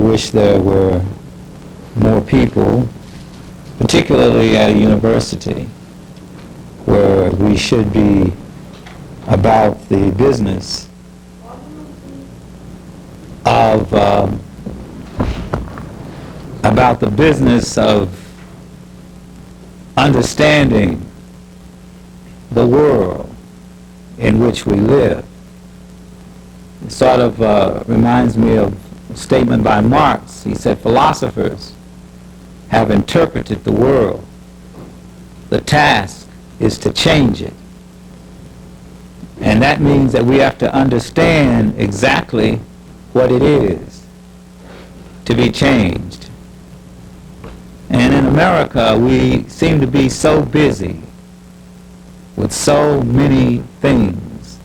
wish there were more people, particularly at a university, where we should be about the business of understanding the world in which we live. It sort of reminds me of a statement by Marx. He said, philosophers have interpreted the world. The task is to change it. And that means that we have to understand exactly what it is to be changed. And in America, we seem to be so busy with so many things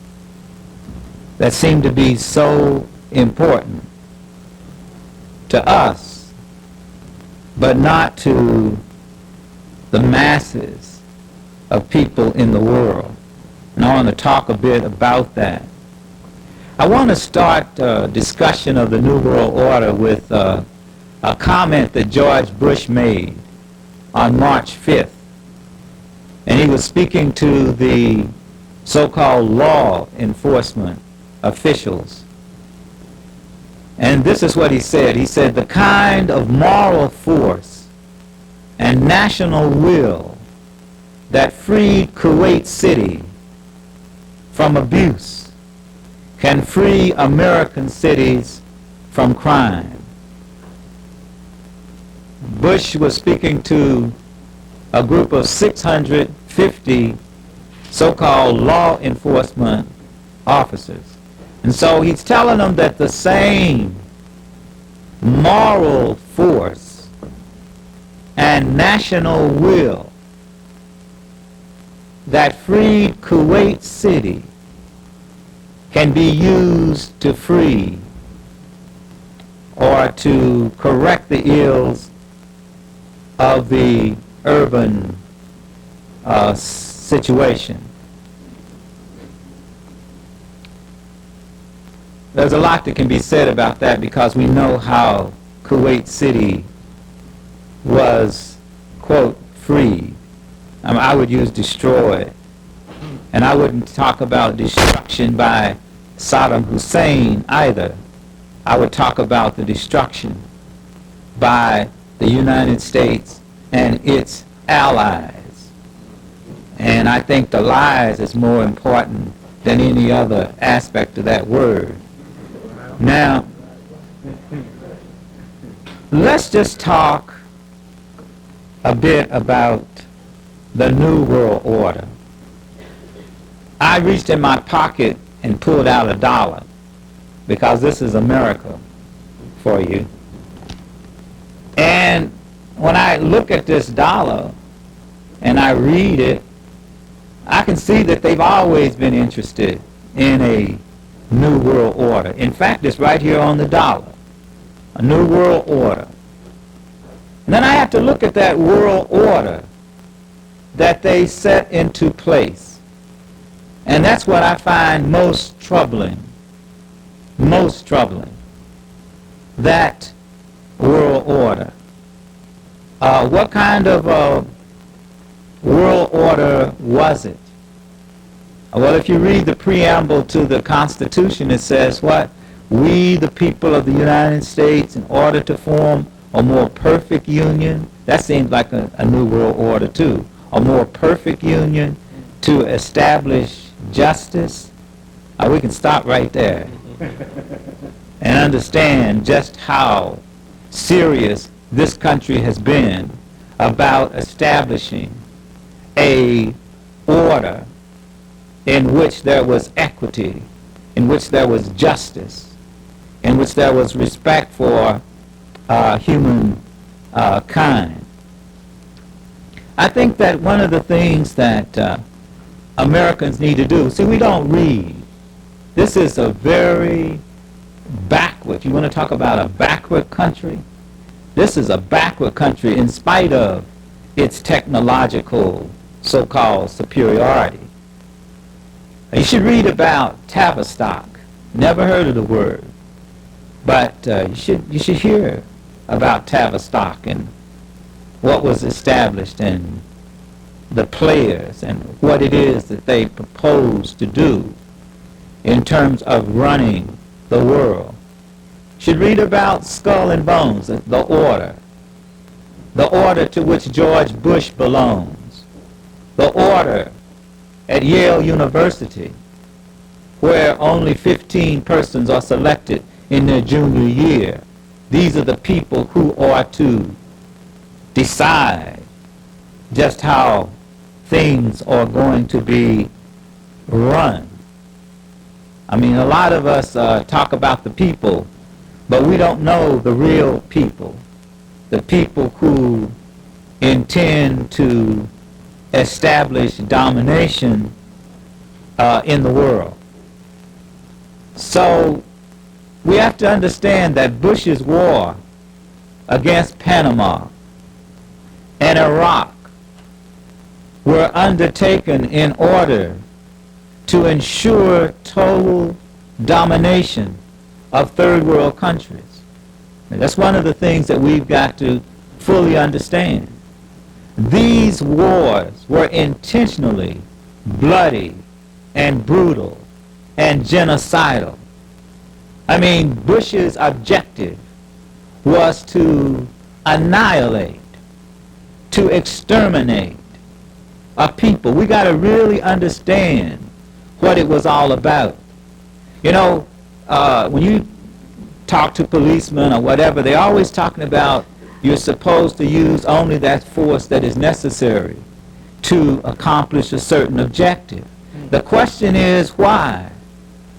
that seem to be so important to us, but not to the masses of people in the world. And I want to talk a bit about that. I want to start a discussion of the New World Order with a comment that George Bush made on March 5th. And he was speaking to the so-called law enforcement officials. And this is what he said. He said, the kind of moral force and national will that freed Kuwait City from abuse can free American cities from crime. Bush was speaking to a group of 650 so-called law enforcement officers. And so he's telling them that the same moral force and national will that freed Kuwait City can be used to free or to correct the ills of the urban situation. There's a lot that can be said about that because we know how Kuwait City was, quote, freed. I would use destroyed. And I wouldn't talk about destruction by Saddam Hussein either. I would talk about the destruction by the United States and its allies. And I think the lies is more important than any other aspect of that word. Now, let's just talk a bit about the New World Order. I reached in my pocket and pulled out $1 because this is America for you. And when I look at this dollar and I read it, I can see that they've always been interested in a New World Order. In fact, it's right here on the dollar, a New World Order. And then I have to look at that world order that they set into place. And that's what I find most troubling. Most troubling. That world order. What kind of world order was it? Well, if you read the preamble to the Constitution, it says what? We, the people of the United States, in order to form a more perfect union. That seems like a New World Order too. A more perfect union to establish justice. We can stop right there and understand just how serious this country has been about establishing a order in which there was equity, in which there was justice, in which there was respect for human kind. I think that one of the things that Americans need to do, see, we don't read. This is a very backward, you want to talk about a backward country? This is a backward country in spite of its technological so-called superiority. You should read about Tavistock. Never heard of the word. But you should hear about Tavistock and what was established and the players and what it is that they propose to do in terms of running the world. Should read about Skull and Bones, the order to which George Bush belongs, the order at Yale University, where only 15 persons are selected in their junior year. These are the people who are to decide just how things are going to be run. I mean, a lot of us talk about the people, but we don't know the real people, the people who intend to establish domination in the world. So we have to understand that Bush's war against Panama and Iraq were undertaken in order to ensure total domination of third world countries. And that's one of the things that we've got to fully understand. These wars were intentionally bloody and brutal and genocidal. I mean, Bush's objective was to annihilate, to exterminate a people. We got to really understand what it was all about. You know, when you talk to policemen or whatever, they're always talking about you're supposed to use only that force that is necessary to accomplish a certain objective. The question is, why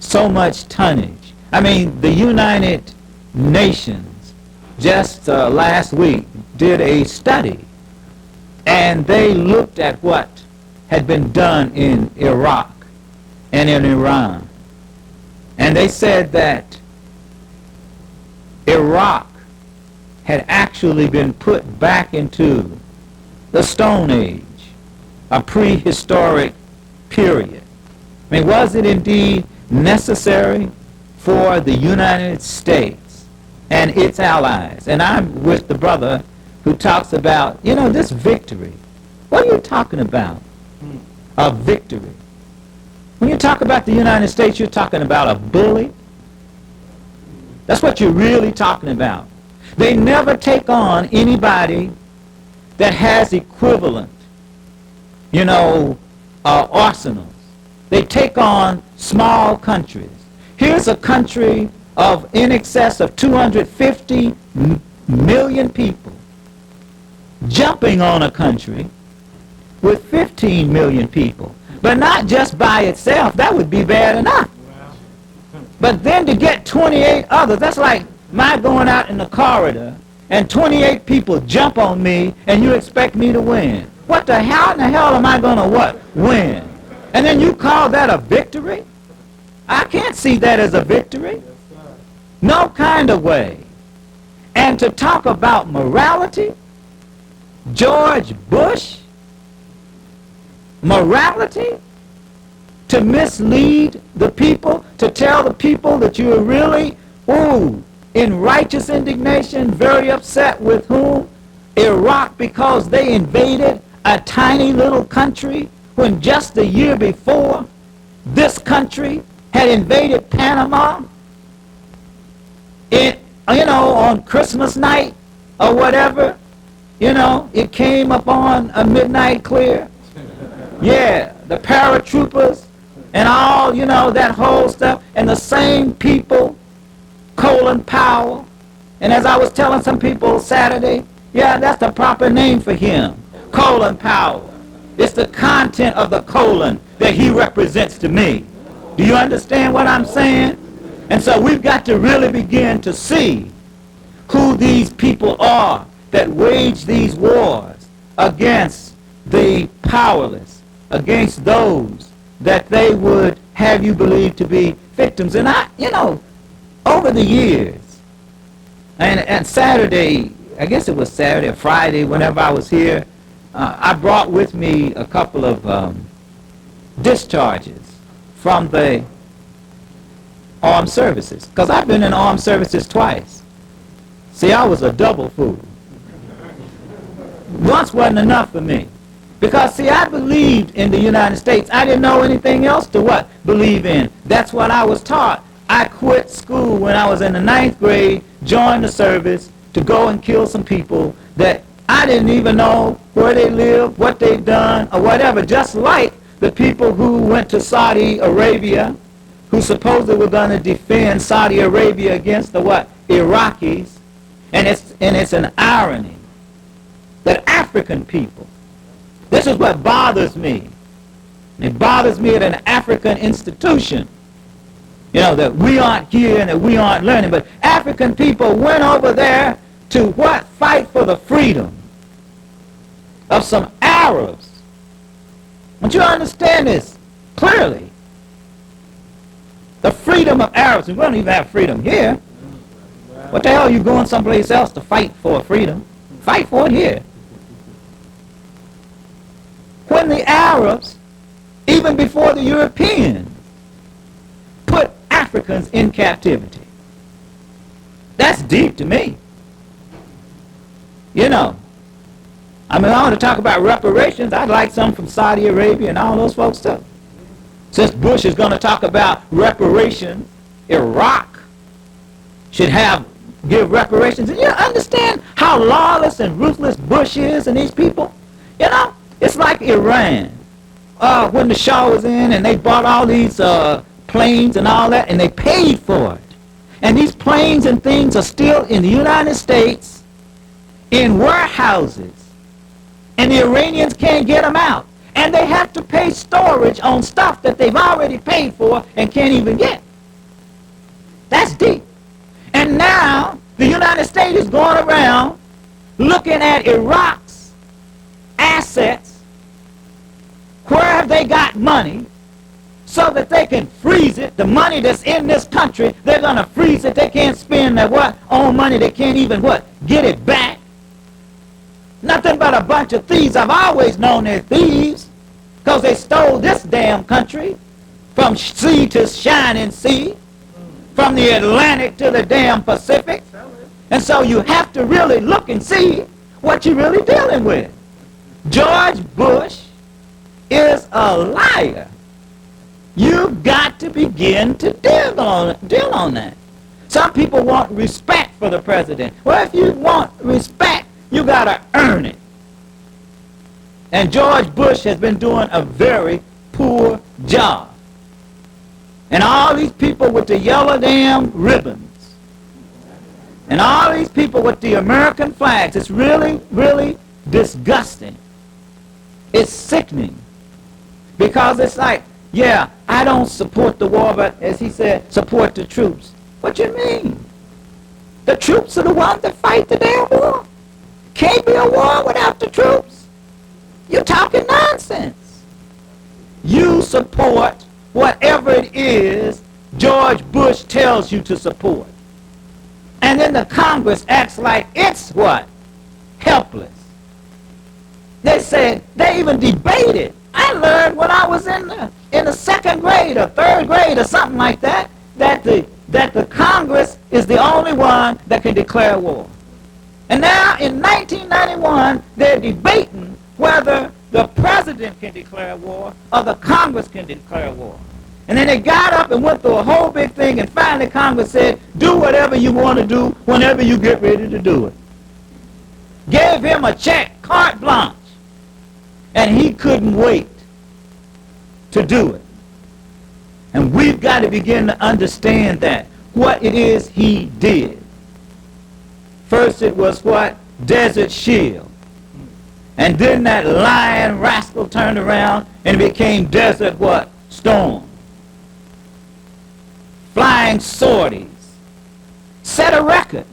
so much tonnage? I mean, the United Nations just last week did a study, and they looked at what had been done in Iraq and in Iran. And they said that Iraq had actually been put back into the Stone Age, a prehistoric period. I mean, was it indeed necessary for the United States and its allies? And I'm with the brother who talks about, you know, this victory. What are you talking about? A victory. When you talk about the United States, you're talking about a bully. That's what you're really talking about. They never take on anybody that has equivalent, you know, arsenals. They take on small countries. Here's a country of in excess of 250 million people jumping on a country with 15 million people. But not just by itself. That would be bad enough. But then to get 28 others, that's like my going out in the corridor and 28 people jump on me and you expect me to win. What the hell in the hell am I going to what? Win. And then you call that a victory? I can't see that as a victory. No kind of way. And to talk about morality, George Bush, morality, to mislead the people, to tell the people that you are really, in righteous indignation, very upset with whom? Iraq, because they invaded a tiny little country when just the year before this country had invaded Panama, on Christmas night or whatever. It came upon a midnight clear. Yeah, the paratroopers and all, that whole stuff. And the same people, Colin Powell. And as I was telling some people Saturday, yeah, that's the proper name for him, Colin Powell. It's the content of the colon that he represents to me. Do you understand what I'm saying? And so we've got to really begin to see who these people are that wage these wars against the powerless, against those that they would have you believe to be victims. And over the years, and Saturday, I guess it was Saturday or Friday, whenever I was here, I brought with me a couple of discharges from the armed services, because I've been in armed services twice. See, I was a double fool. Once wasn't enough for me. Because, see, I believed in the United States. I didn't know anything else to what? Believe in. That's what I was taught. I quit school when I was in the 9th grade, joined the service to go and kill some people that I didn't even know where they lived, what they'd done, or whatever. Just like the people who went to Saudi Arabia, who supposedly were going to defend Saudi Arabia against the what? Iraqis. And it's an irony that African people, this is what bothers me. It bothers me at an African institution, that we aren't here and that we aren't learning. But African people went over there to what? Fight for the freedom of some Arabs. Don't you understand this clearly? The freedom of Arabs. We don't even have freedom here. What the hell are you going someplace else to fight for freedom? Fight for it here. When the Arabs, even before the Europeans, put Africans in captivity. That's deep to me. I want to talk about reparations. I'd like some from Saudi Arabia and all those folks too. Since Bush is going to talk about reparations, Iraq should give reparations. And you understand how lawless and ruthless Bush is and these people? It's like Iran. When the Shah was in and they bought all these planes and all that, and they paid for it. And these planes and things are still in the United States in warehouses. And the Iranians can't get them out. And they have to pay storage on stuff that they've already paid for and can't even get. That's deep. And now the United States is going around looking at Iraq's assets. Where have they got money so that they can freeze it? The money that's in this country, they're going to freeze it. They can't spend their own money. They can't even get it back. Nothing but a bunch of thieves. I've always known they're thieves because they stole this damn country from sea to shining sea, from the Atlantic to the damn Pacific. And so you have to really look and see what you're really dealing with. George Bush is a liar. You've got to begin to deal on that. Some people want respect for the president. Well, if you want respect, you got to earn it. And George Bush has been doing a very poor job. And all these people with the yellow damn ribbons, and all these people with the American flags, it's really, really disgusting. It's sickening. Because it's like, yeah, I don't support the war, but as he said, support the troops. What you mean? The troops are the ones that fight the damn war. Can't be a war without the troops. You're talking nonsense. You support whatever it is George Bush tells you to support. And then the Congress acts like it's what? Helpless. They said, they even debated. I learned when I was in the 2nd grade or 3rd grade or something like that, that the Congress is the only one that can declare war. And now in 1991, they're debating whether the president can declare war or the Congress can declare war. And then they got up and went through a whole big thing, and finally Congress said, do whatever you want to do whenever you get ready to do it. Gave him a check, carte blanche. And he couldn't wait to do it. And we've got to begin to understand that, what it is he did. First it was what? Desert Shield. And then that lying rascal turned around and it became Desert what? Storm. Flying sorties. Set a record.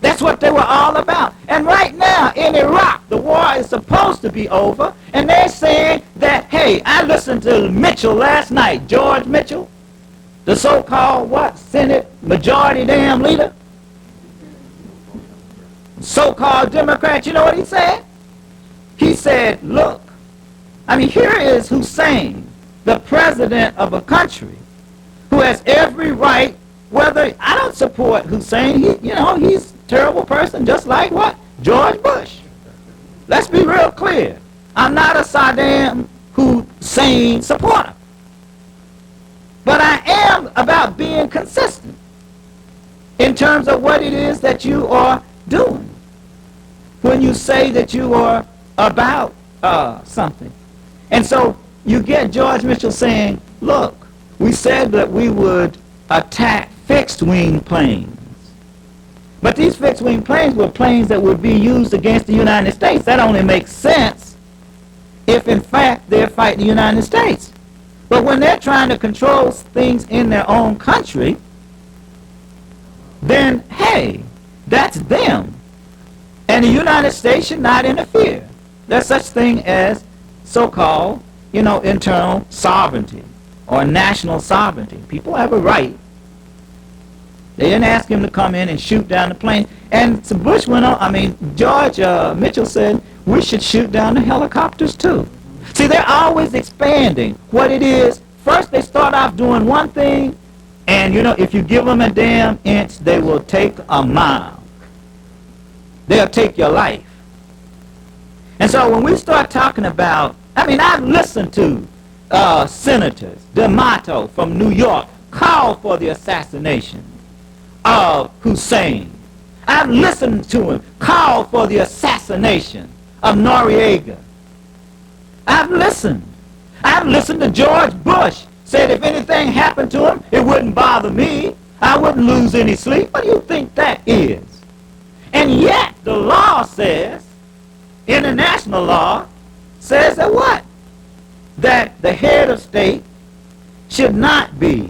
That's what they were all about. And right now in Iraq, the war is supposed to be over, and they're saying that, hey, I listened to Mitchell last night, George Mitchell, the so-called what? Senate majority damn leader. So-called Democrat, you know what he said? He said, look, here is Hussein, the president of a country, who who has every right, whether I don't support Hussein, he's a terrible person, just like what? George Bush. Let's be real clear. I'm not a Saddam Hussein supporter. But I am about being consistent in terms of what it is that you are doing when you say that you are about something. And so you get George Mitchell saying, look, we said that we would attack fixed-wing planes. But these fixed-wing planes were planes that would be used against the United States. That only makes sense if, in fact, they're fighting the United States. But when they're trying to control things in their own country, then, hey, that's them. And the United States should not interfere. There's such thing as so-called, internal sovereignty or national sovereignty. People have a right. They didn't ask him to come in and shoot down the plane. And so Bush went on, George Mitchell said, we should shoot down the helicopters too. See, they're always expanding what it is. First, they start off doing one thing, and, if you give them a damn inch, they will take a mile. They'll take your life. And so when we start talking about, I've listened to Senators, D'Amato from New York, call for the assassination of Hussein. I've listened to him call for the assassination of Noriega. I've listened. I've listened to George Bush said if anything happened to him, it wouldn't bother me. I wouldn't lose any sleep. What do you think that is? And yet the law says, international law says that what? That the head of state should not be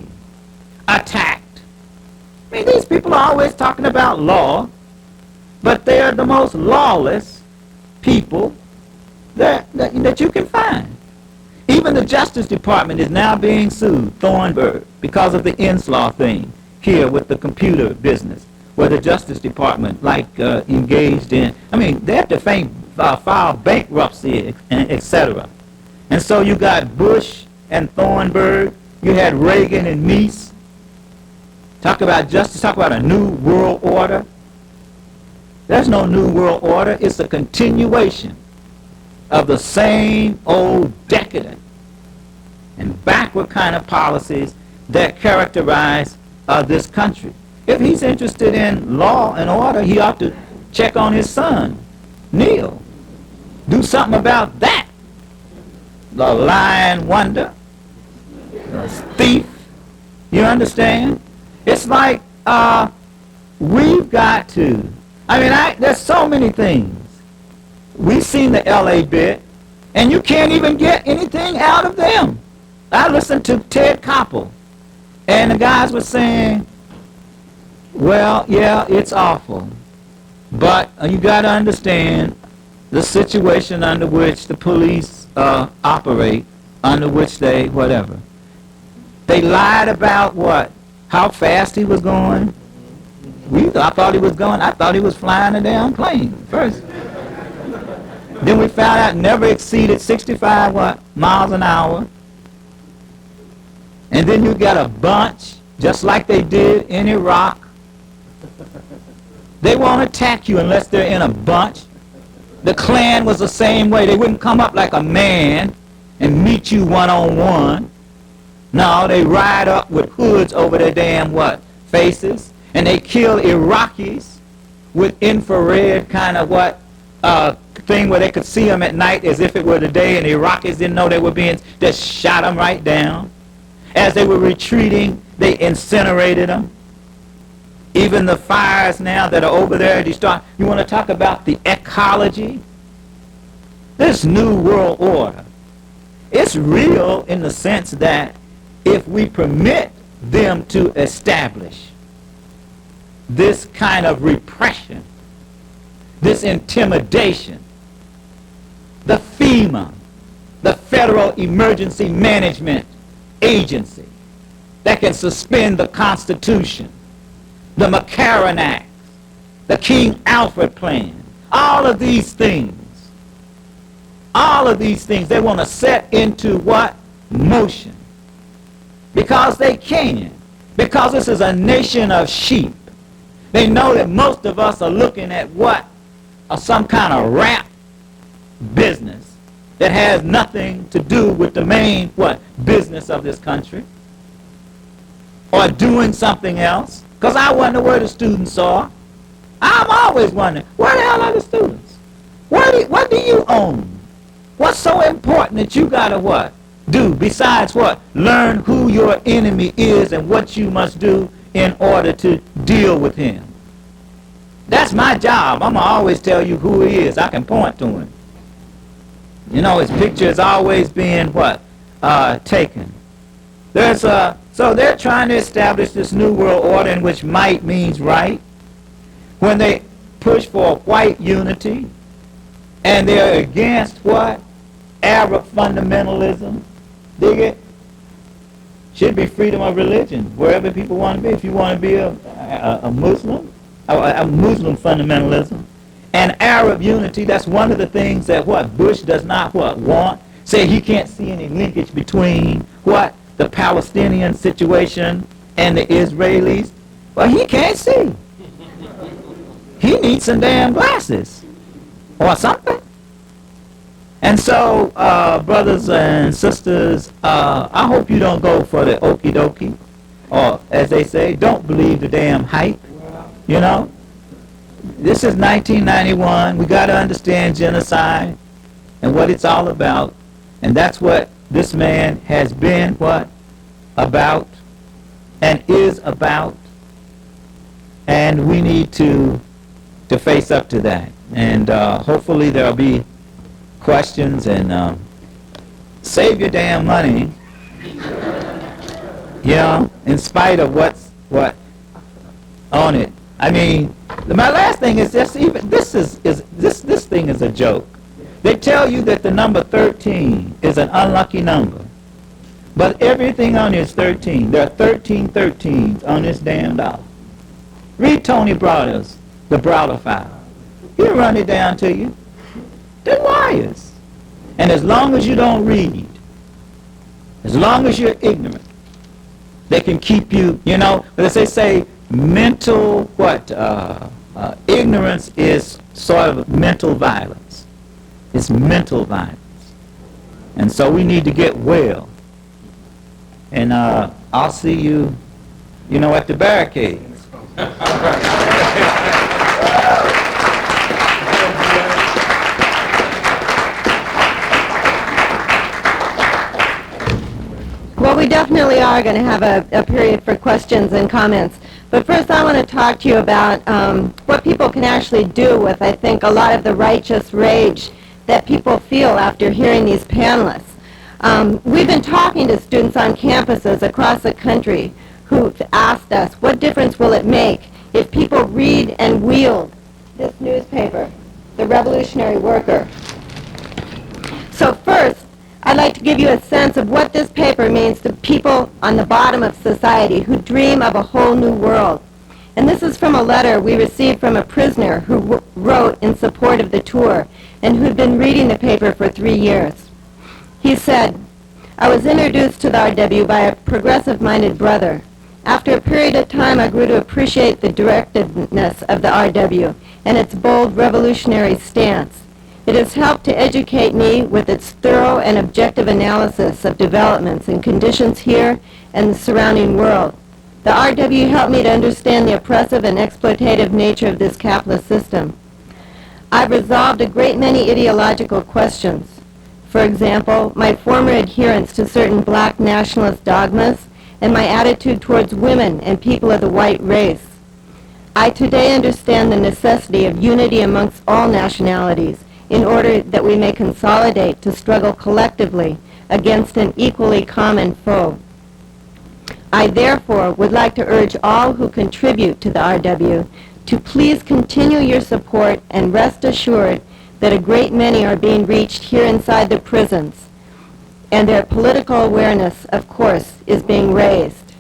attacked. These people are always talking about law, but they are the most lawless people that you can find. Even the Justice Department is now being sued, Thornburg, because of the Inslaw thing here with the computer business, where the Justice Department engaged in, they have to file bankruptcy, etc. And so you got Bush and Thornburg, you had Reagan and Meese. Talk about justice, talk about a new world order. There's no new world order. It's a continuation of the same old decadent and backward kind of policies that characterize this country. If he's interested in law and order, he ought to check on his son, Neil. Do something about that. The lying wonder, the thief, you understand? It's like we've got to, there's so many things. We've seen the LA bit, and you can't even get anything out of them. I listened to Ted Koppel, and the guys were saying, well, yeah, it's awful, but you got to understand the situation under which the police operate, under which they, whatever. They lied about what? How fast he was going. I thought he was flying a damn plane first. Then we found out never exceeded 65 miles an hour. And then you got a bunch, just like they did in Iraq. They won't attack you unless they're in a bunch. The Klan was the same way. They wouldn't come up like a man and meet you one-on-one. No, they ride up with hoods over their damn faces, and they kill Iraqis with infrared kind of thing where they could see them at night as if it were the day, and the Iraqis didn't know they were being, just shot them right down. As they were retreating, they incinerated them. Even the fires now that are over there, you want to talk about the ecology? This new world order, it's real in the sense that if we permit them to establish this kind of repression, this intimidation, the FEMA, the Federal Emergency Management Agency, that can suspend the Constitution, the McCarran Act, the King Alfred Plan, all of these things, they want to set into what? Motion. Because they can. because this is a nation of sheep. They know that most of us are looking at what? Some kind of rap business that has nothing to do with the main, what? Business of this country. Or doing something else. Because I wonder where the students are. I'm always wondering, where the hell are the students? What do you own? What's so important that you gotta what? Do besides what? Learn who your enemy is and what you must do in order to deal with him. That's my job. I'm gonna always tell you who he is. I can point to him. You know, his picture is always being what? Taken. So they're trying to establish this new world order in which might means right. When they push for white unity, and they're against what? Arab fundamentalism. Dig it? Should be freedom of religion, wherever people want to be. If you want to be a Muslim, a Muslim fundamentalism. And Arab unity, that's one of the things that what? Bush does not what? Want. Say he can't see any linkage between what? The Palestinian situation and the Israelis. Well, he can't see. He needs some damn glasses or something. And so, brothers and sisters, I hope you don't go for the okie dokie, or as they say, don't believe the damn hype. You know, this is 1991. We got to understand genocide and what it's all about, and that's what this man has been what about and is about, and we need to face up to that. And hopefully there'll be questions, and save your damn money, you know, in spite of what's on it. I mean, my last thing is this. Even this thing is a joke. They tell you that the number 13 is an unlucky number, but everything on it is 13. There are 13 13s on this damn dollar. Read Tony Browder's The Browder File. He'll run it down to you. They're liars. And as long as you don't read, as long as you're ignorant, they can keep you, you know, as they say, mental, ignorance is sort of mental violence. It's mental violence. And so we need to get well. And I'll see you, you know, at the barricades. Well, we definitely are going to have a period for questions and comments. But first I want to talk to you about what people can actually do with, I think, a lot of the righteous rage that people feel after hearing these panelists. We've been talking to students on campuses across the country who've asked us, what difference will it make if people read and wield this newspaper, The Revolutionary Worker? So first, I'd like to give you a sense of what this paper means to people on the bottom of society who dream of a whole new world. And this is from a letter we received from a prisoner who wrote in support of the tour and who'd been reading the paper for 3 years. He said, "I was introduced to the RW by a progressive-minded brother. After a period of time, I grew to appreciate the directiveness of the RW and its bold revolutionary stance. It has helped to educate me with its thorough and objective analysis of developments and conditions here and the surrounding world. The RW helped me to understand the oppressive and exploitative nature of this capitalist system. I've resolved a great many ideological questions. For example, my former adherence to certain black nationalist dogmas and my attitude towards women and people of the white race. I today understand the necessity of unity amongst all nationalities in order that we may consolidate to struggle collectively against an equally common foe. I therefore would like to urge all who contribute to the RW to please continue your support and rest assured that a great many are being reached here inside the prisons, and their political awareness, of course, is being raised.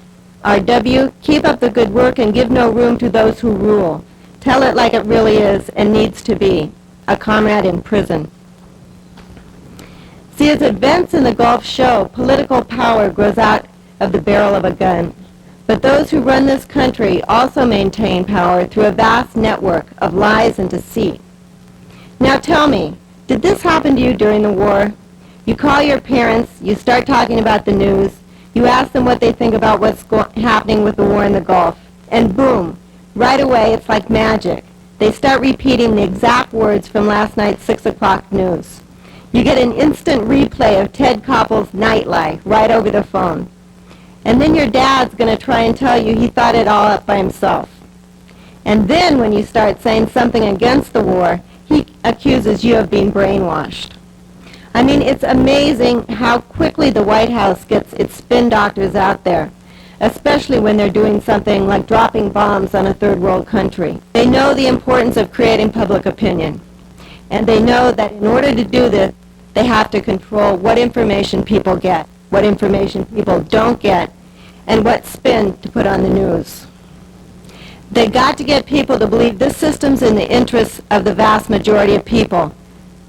RW, keep up the good work and give no room to those who rule. Tell it like it really is and needs to be, a comrade in prison." See, as events in the Gulf show, political power grows out of the barrel of a gun. But those who run this country also maintain power through a vast network of lies and deceit. Now tell me, did this happen to you during the war? You call your parents, you start talking about the news, you ask them what they think about what's happening with the war in the Gulf, and boom, right away it's like magic. They start repeating the exact words from last night's 6 o'clock news. You get an instant replay of Ted Koppel's Nightline right over the phone. And then your dad's going to try and tell you he thought it all up by himself. And then when you start saying something against the war, he accuses you of being brainwashed. I mean, it's amazing how quickly the White House gets its spin doctors out there, especially when they're doing something like dropping bombs on a third world country. They know the importance of creating public opinion. And they know that in order to do this, they have to control what information people get, what information people don't get, and what spin to put on the news. They got to get people to believe this system's in the interests of the vast majority of people.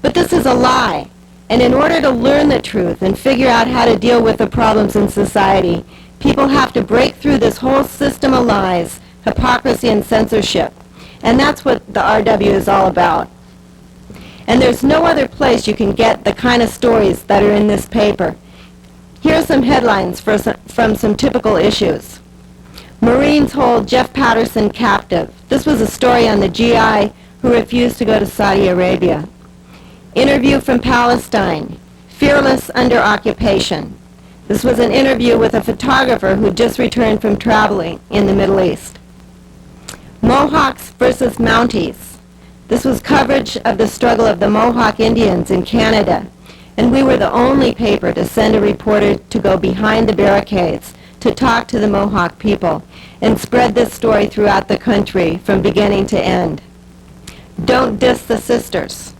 But this is a lie. And in order to learn the truth and figure out how to deal with the problems in society, people have to break through this whole system of lies, hypocrisy, and censorship. And that's what the RW is all about. And there's no other place you can get the kind of stories that are in this paper. Here are some headlines from some typical issues. Marines hold Jeff Patterson captive. This was a story on the GI who refused to go to Saudi Arabia. Interview from Palestine. Fearless under occupation. This was an interview with a photographer who just returned from traveling in the Middle East. Mohawks versus Mounties. This was coverage of the struggle of the Mohawk Indians in Canada, and we were the only paper to send a reporter to go behind the barricades to talk to the Mohawk people and spread this story throughout the country from beginning to end. Don't diss the sisters.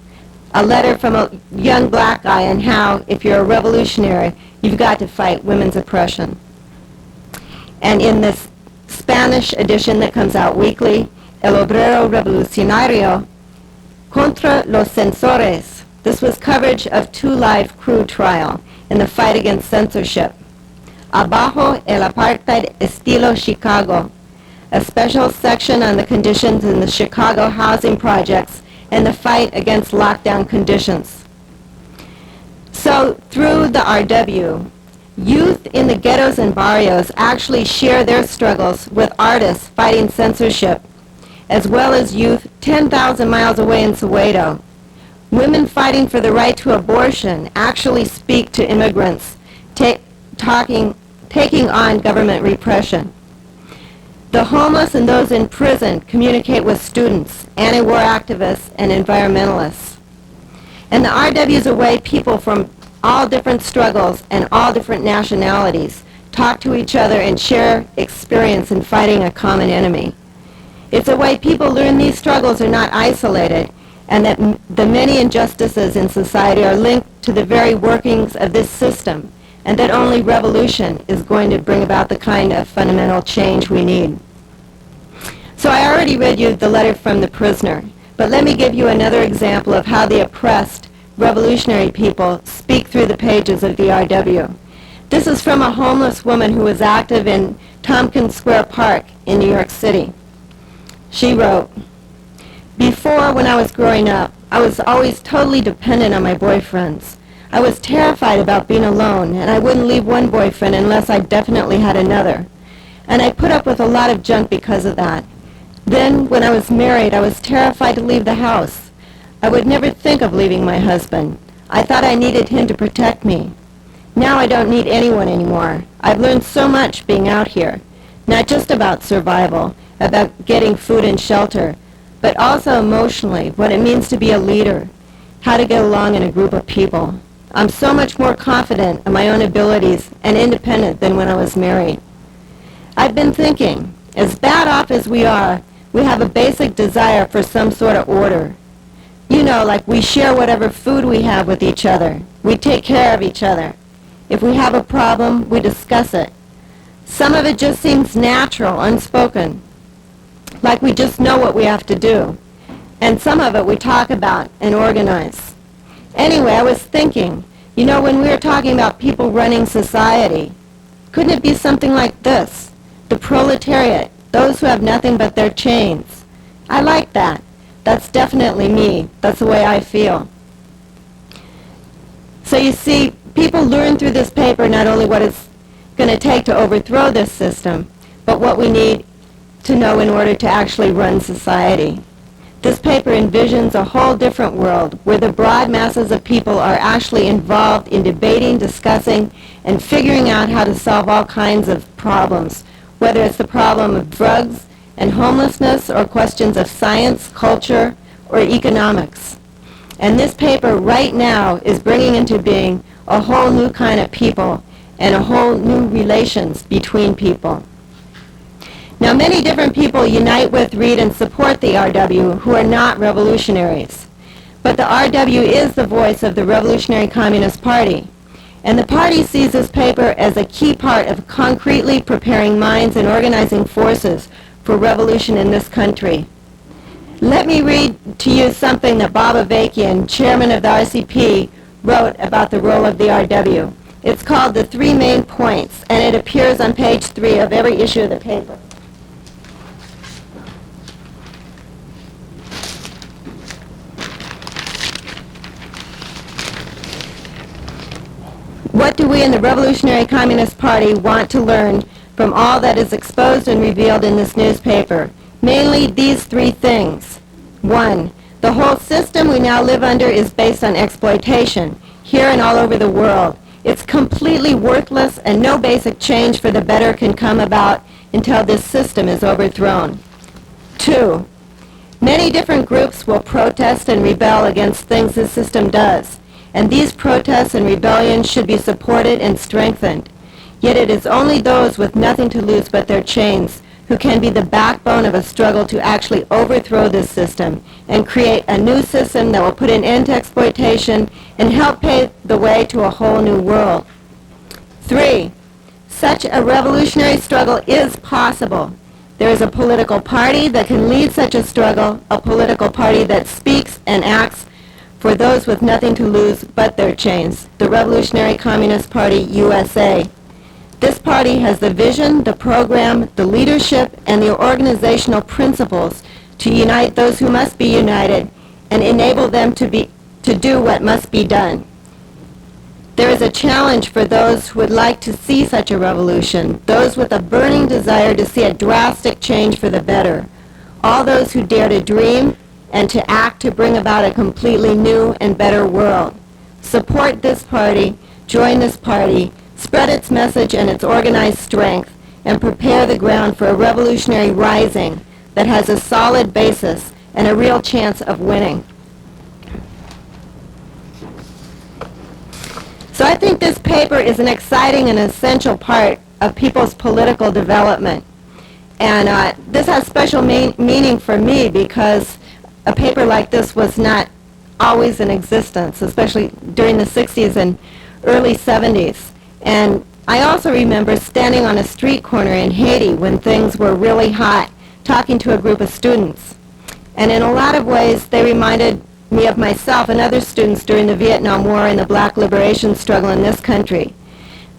A letter from a young black guy on how, if you're a revolutionary, you've got to fight women's oppression. And in this Spanish edition that comes out weekly, El Obrero Revolucionario contra los censores. This was coverage of Two Live Crew trial in the fight against censorship. Abajo el apartheid estilo Chicago, a special section on the conditions in the Chicago housing projects and the fight against lockdown conditions. So through the RW, youth in the ghettos and barrios actually share their struggles with artists fighting censorship, as well as youth 10,000 miles away in Soweto. Women fighting for the right to abortion actually speak to immigrants, taking on government repression. The homeless and those in prison communicate with students, anti-war activists, and environmentalists. And the RW is a way people from all different struggles and all different nationalities talk to each other and share experience in fighting a common enemy. It's a way people learn these struggles are not isolated, and that the many injustices in society are linked to the very workings of this system, and that only revolution is going to bring about the kind of fundamental change we need. So I already read you the letter from the prisoner, but let me give you another example of how the oppressed revolutionary people speak through the pages of the RW. This is from a homeless woman who was active in Tompkins Square Park in New York City. She wrote, "Before, when I was growing up, I was always totally dependent on my boyfriends. I was terrified about being alone, and I wouldn't leave one boyfriend unless I definitely had another. And I put up with a lot of junk because of that. Then, when I was married, I was terrified to leave the house. I would never think of leaving my husband. I thought I needed him to protect me. Now I don't need anyone anymore. I've learned so much being out here, not just about survival, about getting food and shelter, but also emotionally, what it means to be a leader, how to get along in a group of people. I'm so much more confident in my own abilities and independent than when I was married. I've been thinking, as bad off as we are, we have a basic desire for some sort of order. You know, like we share whatever food we have with each other. We take care of each other. If we have a problem, we discuss it. Some of it just seems natural, unspoken, like we just know what we have to do. And some of it we talk about and organize. Anyway, I was thinking, you know, when we were talking about people running society, couldn't it be something like this? the proletariat, those who have nothing but their chains. I like that. That's definitely me. That's the way I feel. So you see, people learn through this paper not only what it's going to take to overthrow this system, but what we need to know in order to actually run society. This paper envisions a whole different world where the broad masses of people are actually involved in debating, discussing, and figuring out how to solve all kinds of problems, whether it's the problem of drugs and homelessness or questions of science, culture, or economics. And this paper right now is bringing into being a whole new kind of people and a whole new relations between people. Now, many different people unite with, read, and support the RW who are not revolutionaries. But the RW is the voice of the Revolutionary Communist Party. And the party sees this paper as a key part of concretely preparing minds and organizing forces for revolution in this country. Let me read to you something that Bob Avakian, chairman of the RCP, wrote about the role of the RW. It's called The Three Main Points, and it appears on page 3 of every issue of the paper. What do we in the Revolutionary Communist Party want to learn from all that is exposed and revealed in this newspaper? Mainly these 3 things. 1. The whole system we now live under is based on exploitation, here and all over the world. It's completely worthless, and no basic change for the better can come about until this system is overthrown. 2. Many different groups will protest and rebel against things this system does, and these protests and rebellions should be supported and strengthened. Yet it is only those with nothing to lose but their chains who can be the backbone of a struggle to actually overthrow this system and create a new system that will put an end to exploitation and help pave the way to a whole new world. 3. Such a revolutionary struggle is possible. There is a political party that can lead such a struggle, a political party that speaks and acts for those with nothing to lose but their chains, the Revolutionary Communist Party, USA. This party has the vision, the program, the leadership, and the organizational principles to unite those who must be united and enable them to do what must be done. There is a challenge for those who would like to see such a revolution, those with a burning desire to see a drastic change for the better, all those who dare to dream and to act to bring about a completely new and better world. Support this party, join this party, spread its message and its organized strength, and prepare the ground for a revolutionary rising that has a solid basis and a real chance of winning. So I think this paper is an exciting and essential part of people's political development. And this has special meaning for me because a paper like this was not always in existence, especially during the 60s and early 70s. And I also remember standing on a street corner in Haiti when things were really hot, talking to a group of students. And in a lot of ways, they reminded me of myself and other students during the Vietnam War and the Black liberation struggle in this country.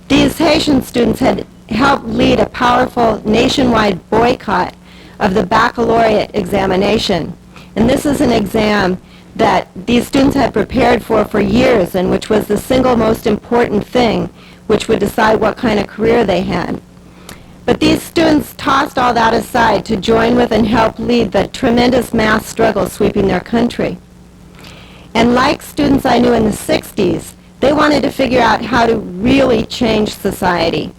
These Haitian students had helped lead a powerful nationwide boycott of the baccalaureate examination. And this is an exam that these students had prepared for years and which was the single most important thing which would decide what kind of career they had. But these students tossed all that aside to join with and help lead the tremendous mass struggle sweeping their country. And like students I knew in the 60s, they wanted to figure out how to really change society.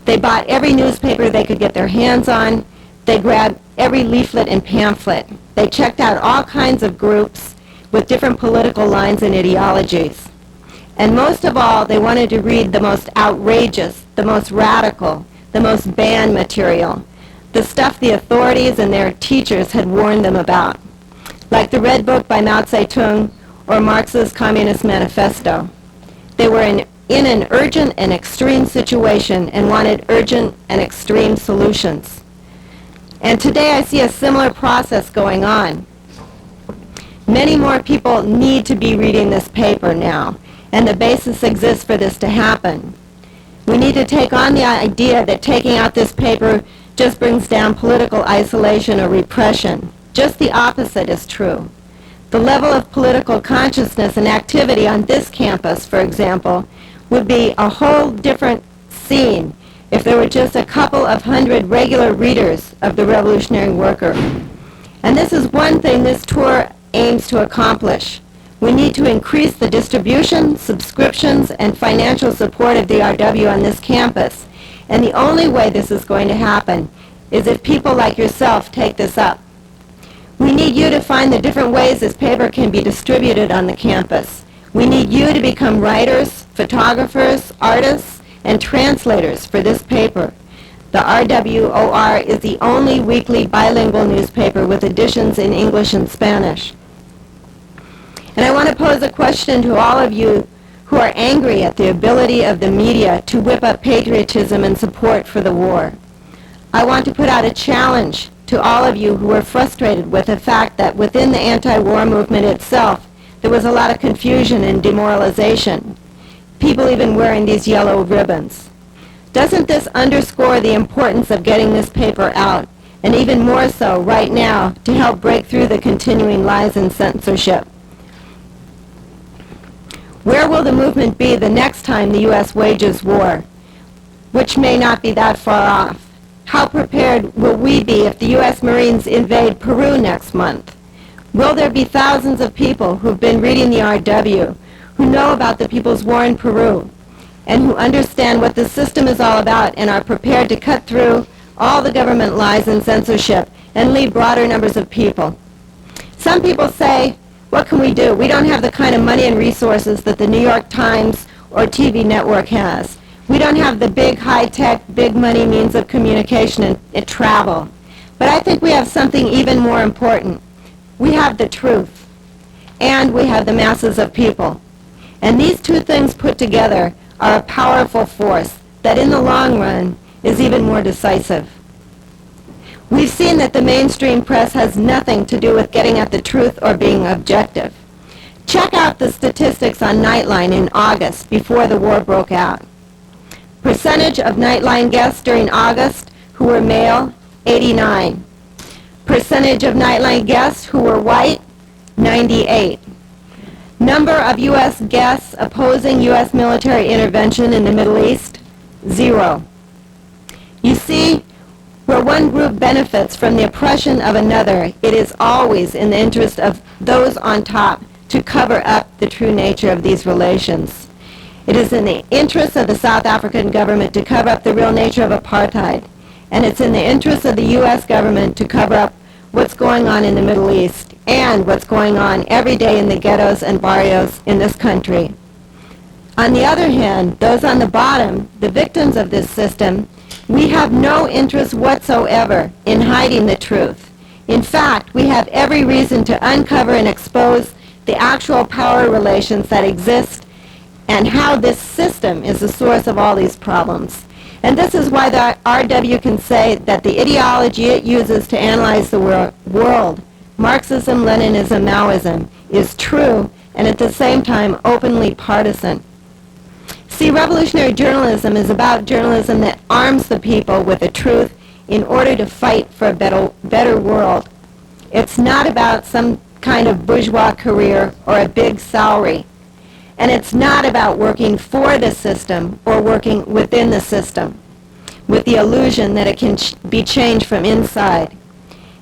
They bought every newspaper they could get their hands on. They grabbed every leaflet and pamphlet. They checked out all kinds of groups with different political lines and ideologies. And most of all, they wanted to read the most outrageous, the most radical, the most banned material, the stuff the authorities and their teachers had warned them about, like the Red Book by Mao Zedong or Marx's Communist Manifesto. They were in an urgent and extreme situation and wanted urgent and extreme solutions. And today I see a similar process going on. Many more people need to be reading this paper now, and the basis exists for this to happen. We need to take on the idea that taking out this paper just brings down political isolation or repression. Just the opposite is true. The level of political consciousness and activity on this campus, for example, would be a whole different scene if there were just a couple of hundred regular readers of the Revolutionary Worker. And this is one thing this tour aims to accomplish. We need to increase the distribution, subscriptions, and financial support of the RW on this campus. And the only way this is going to happen is if people like yourself take this up. We need you to find the different ways this paper can be distributed on the campus. We need you to become writers, photographers, artists, and translators for this paper. The RWOR is the only weekly bilingual newspaper with editions in English and Spanish. And I want to pose a question to all of you who are angry at the ability of the media to whip up patriotism and support for the war. I want to put out a challenge to all of you who are frustrated with the fact that within the anti-war movement itself, there was a lot of confusion and demoralization. People even wearing these yellow ribbons. Doesn't this underscore the importance of getting this paper out, and even more so right now to help break through the continuing lies and censorship? Where will the movement be the next time the U.S. wages war, which may not be that far off? How prepared will we be if the U.S. Marines invade Peru next month? Will there be thousands of people who've been reading the RW, who know about the People's War in Peru, and who understand what the system is all about and are prepared to cut through all the government lies and censorship and lead broader numbers of people? Some people say, what can we do? We don't have the kind of money and resources that the New York Times or TV network has. We don't have the big high-tech, big money means of communication and travel. But I think we have something even more important. We have the truth, and we have the masses of people. And these two things put together are a powerful force that in the long run is even more decisive. We've seen that the mainstream press has nothing to do with getting at the truth or being objective. Check out the statistics on Nightline in August before the war broke out. Percentage of Nightline guests during August who were male, 89. Percentage of Nightline guests who were white, 98. Number of U.S. guests opposing U.S. military intervention in the Middle East, 0. You see, where one group benefits from the oppression of another, it is always in the interest of those on top to cover up the true nature of these relations. It is in the interest of the South African government to cover up the real nature of apartheid. And it's in the interest of the U.S. government to cover up what's going on in the Middle East and what's going on every day in the ghettos and barrios in this country. On the other hand, those on the bottom, the victims of this system, we have no interest whatsoever in hiding the truth. In fact, we have every reason to uncover and expose the actual power relations that exist and how this system is the source of all these problems. And this is why the RW can say that the ideology it uses to analyze the world, Marxism, Leninism, Maoism, is true and at the same time openly partisan. See, revolutionary journalism is about journalism that arms the people with the truth in order to fight for a better world. It's not about some kind of bourgeois career or a big salary. And it's not about working for the system or working within the system with the illusion that it can be changed from inside.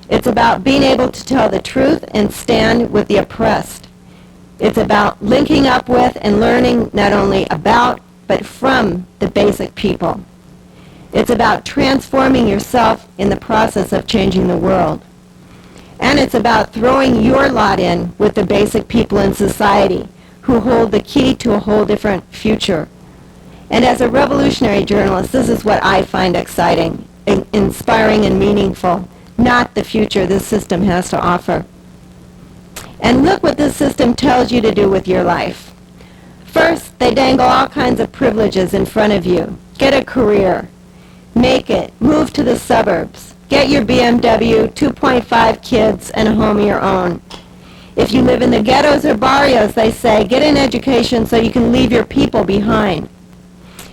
It's about being able to tell the truth and stand with the oppressed. It's about linking up with and learning not only about, but from the basic people. It's about transforming yourself in the process of changing the world. And it's about throwing your lot in with the basic people in society who hold the key to a whole different future. And as a revolutionary journalist, this is what I find exciting, inspiring, and meaningful, not the future this system has to offer. And look what this system tells you to do with your life. First, they dangle all kinds of privileges in front of you. Get a career. Make it. Move to the suburbs. Get your BMW, 2.5 kids, and a home of your own. If you live in the ghettos or barrios, they say, get an education so you can leave your people behind.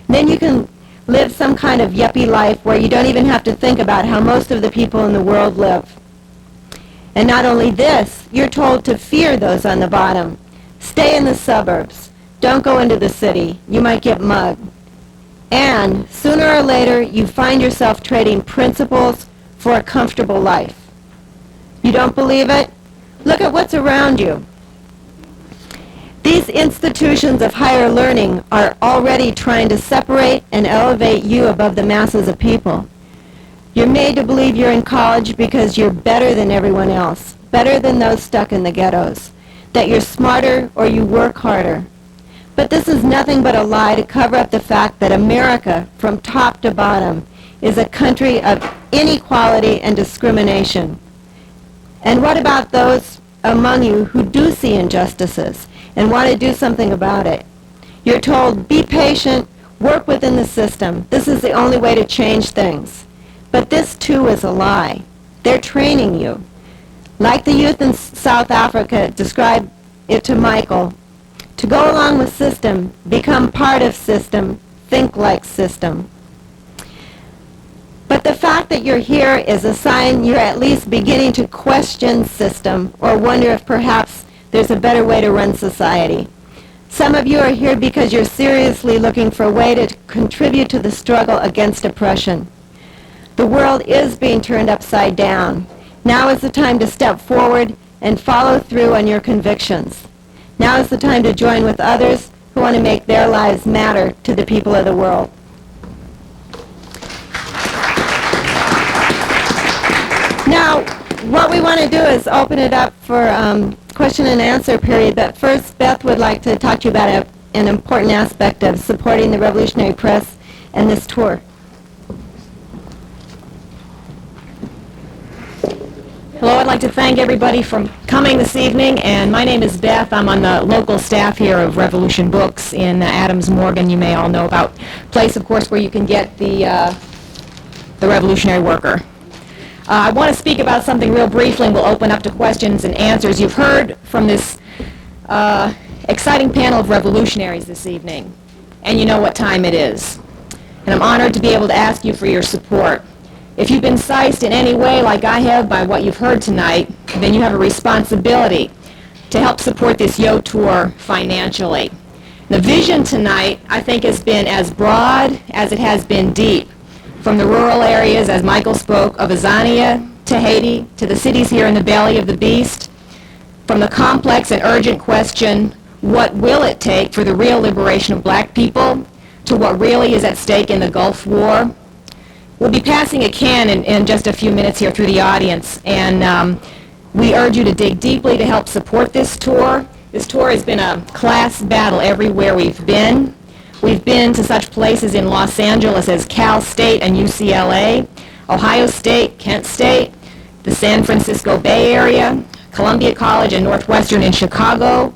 Then you can live some kind of yuppie life where you don't even have to think about how most of the people in the world live. And not only this, you're told to fear those on the bottom. Stay in the suburbs. Don't go into the city. You might get mugged. And sooner or later, you find yourself trading principles for a comfortable life. You don't believe it? Look at what's around you. These institutions of higher learning are already trying to separate and elevate you above the masses of people. You're made to believe you're in college because you're better than everyone else, better than those stuck in the ghettos, that you're smarter or you work harder. But this is nothing but a lie to cover up the fact that America, from top to bottom, is a country of inequality and discrimination. And what about those among you who do see injustices and want to do something about it? You're told, be patient, work within the system. This is the only way to change things. But this, too, is a lie. They're training you. Like the youth in South Africa described it to Michael, to go along with system, become part of system, think like system. But the fact that you're here is a sign you're at least beginning to question system or wonder if perhaps there's a better way to run society. Some of you are here because you're seriously looking for a way to contribute to the struggle against oppression. The world is being turned upside down. Now is the time to step forward and follow through on your convictions. Now is the time to join with others who want to make their lives matter to the people of the world. Now, what we want to do is open it up for question and answer period, but first Beth would like to talk to you about an important aspect of supporting the Revolutionary Press and this tour. Hello, I'd like to thank everybody for coming this evening, and my name is Beth. I'm on the local staff here of Revolution Books in Adams Morgan. You may all know about place, of course, where you can get the Revolutionary Worker. I want to speak about something real briefly, and we'll open up to questions and answers. You've heard from this exciting panel of revolutionaries this evening, and you know what time it is. And I'm honored to be able to ask you for your support. If you've been sized in any way, like I have, by what you've heard tonight, then you have a responsibility to help support this Yo Tour financially. The vision tonight, I think, has been as broad as it has been deep. From the rural areas, as Michael spoke, of Azania to Haiti, to the cities here in the belly of the beast, from the complex and urgent question, what will it take for the real liberation of black people, to what really is at stake in the Gulf War. We'll be passing a can in just a few minutes here through the audience, and we urge you to dig deeply to help support this tour. This tour has been a class battle everywhere we've been. We've been to such places in Los Angeles as Cal State and UCLA, Ohio State, Kent State, the San Francisco Bay Area, Columbia College and Northwestern in Chicago,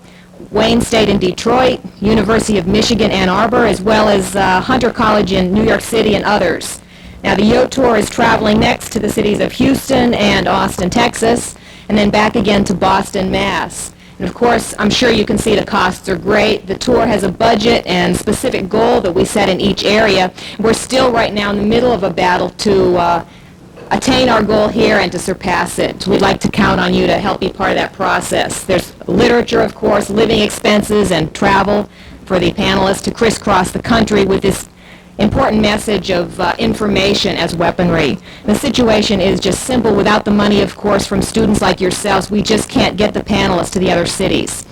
Wayne State in Detroit, University of Michigan, Ann Arbor, as well as Hunter College in New York City and others. Now, the Yo Tour is traveling next to the cities of Houston and Austin, Texas, and then back again to Boston, Mass. And of course, I'm sure you can see the costs are great. The tour has a budget and specific goal that we set in each area. We're still right now in the middle of a battle to attain our goal here and to surpass it. We'd like to count on you to help be part of that process. There's literature, of course, living expenses, and travel for the panelists to crisscross the country with this important message of information as weaponry. The situation is just simple. Without the money, of course, from students like yourselves, we just can't get the panelists to the other cities.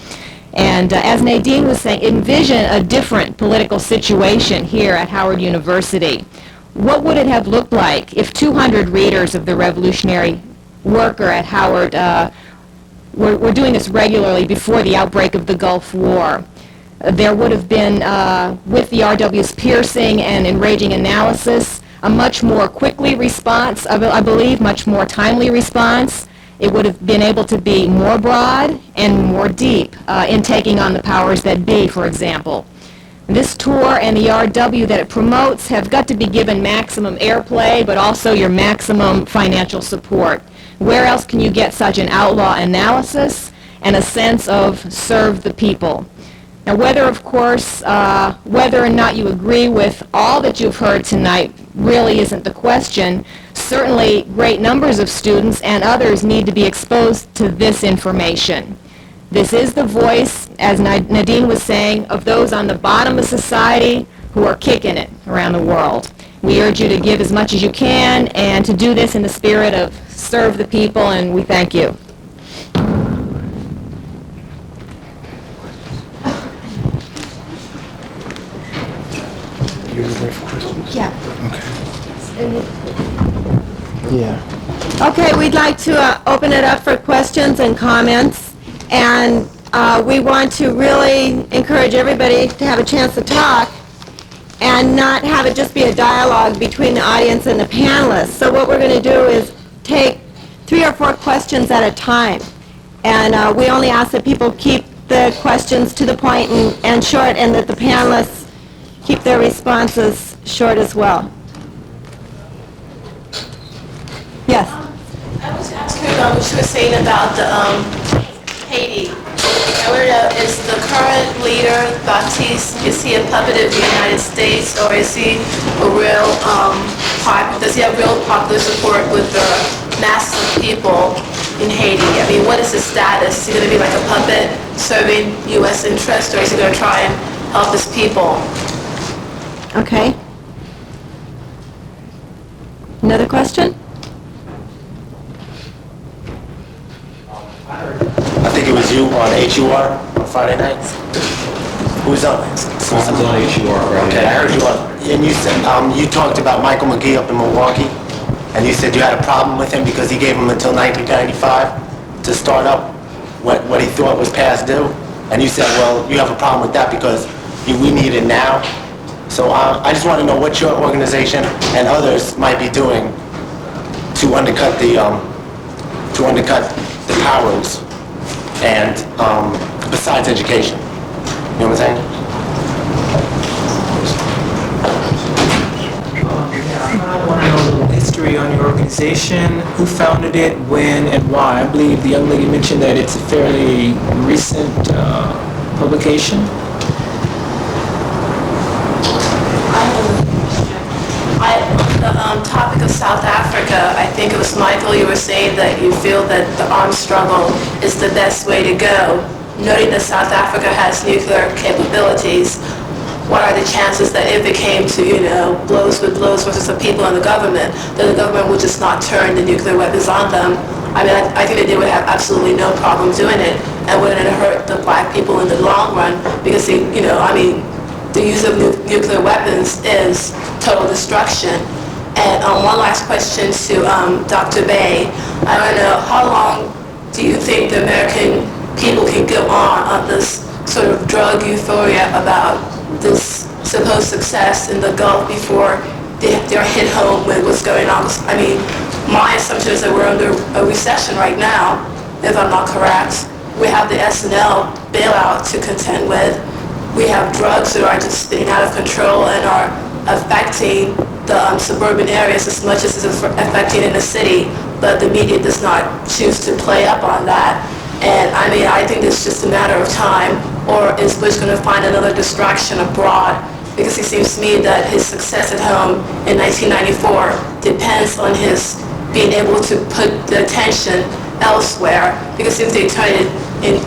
And as Nadine was saying, envision a different political situation here at Howard University. What would it have looked like if 200 readers of the Revolutionary Worker at Howard were doing this regularly before the outbreak of the Gulf War? There would have been, with the RW's piercing and enraging analysis, a much more quickly response, I believe, much more timely response. It would have been able to be more broad and more deep in taking on the powers that be, for example. This tour and the RW that it promotes have got to be given maximum airplay, but also your maximum financial support. Where else can you get such an outlaw analysis and a sense of serve the people? Now, whether, of course, whether or not you agree with all that you've heard tonight really isn't the question. Certainly, great numbers of students and others need to be exposed to this information. This is the voice, as Nadine was saying, of those on the bottom of society who are kicking it around the world. We urge you to give as much as you can and to do this in the spirit of serve the people, and we thank you. You're ready for questions? Yeah. Yeah. Okay, we'd like to open it up for questions and comments, and we want to really encourage everybody to have a chance to talk and not have it just be a dialogue between the audience and the panelists. So what we're going to do is take 3 or 4 questions at a time, and we only ask that people keep the questions to the point and short, and that the panelists keep their responses short as well. Yes? I was asking about what you were saying about the Haiti. I want to know, is the current leader, Baptiste, is he a puppet of the United States, or is he a real, does he have real popular support with the masses of people in Haiti? I mean, what is his status? Is he going to be like a puppet serving U.S. interests, or is he going to try and help his people? Okay. Another question? I think it was you on HUR on Friday nights. Who was on? I was on HUR Friday. Okay, I heard you on. And you said, you talked about Michael McGee up in Milwaukee, and you said you had a problem with him because he gave him until 1995 to start up what he thought was past due. And you said, well, you have a problem with that because we need it now. So I just want to know what your organization and others might be doing to undercut the powers and besides education. You know what I'm saying? I want to know a little history on your organization, who founded it, when, and why. I believe the young lady mentioned that it's a fairly recent publication. The topic of South Africa, I think it was Michael, you were saying that you feel that the armed struggle is the best way to go. Noting that South Africa has nuclear capabilities, what are the chances that if it came to, blows with blows versus the people and the government, that the government would just not turn the nuclear weapons on them? I mean, I think that they would have absolutely no problem doing it, and wouldn't it hurt the black people in the long run, because they, the use of nuclear weapons is total destruction. And one last question to Dr. Bay. I don't know, how long do you think the American people can go on this sort of drug euphoria about this supposed success in the Gulf before they're hit home with what's going on? I mean, my assumption is that we're under a recession right now, if I'm not correct. We have the S&L bailout to contend with. We have drugs that are just spinning out of control and are affecting the suburban areas as much as it's affecting in the city, but the media does not choose to play up on that. And I mean, I think it's just a matter of time, or is Bush going to find another distraction abroad? Because it seems to me that his success at home in 1994 depends on his being able to put the attention elsewhere, because if they turn it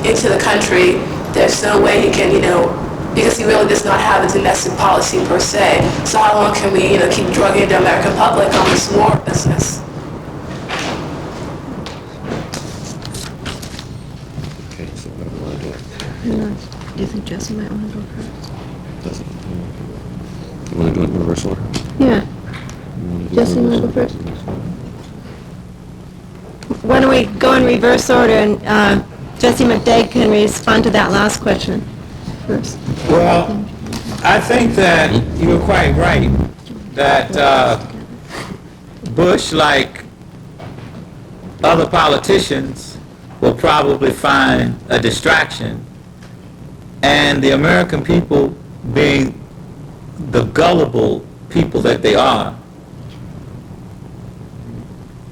into the country, there's no way he can, because he really does not have a domestic policy per se. So how long can we, keep drugging the American public on this war business? Okay, so what do we want to do? Do you think Jesse might want to go first? You want to do it in reverse order? Yeah. Jesse, you want to go first? Why don't we go in reverse order, and Jesse McDade can respond to that last question first. Well, I think that you're quite right, that Bush, like other politicians, will probably find a distraction, and the American people, being the gullible people that they are,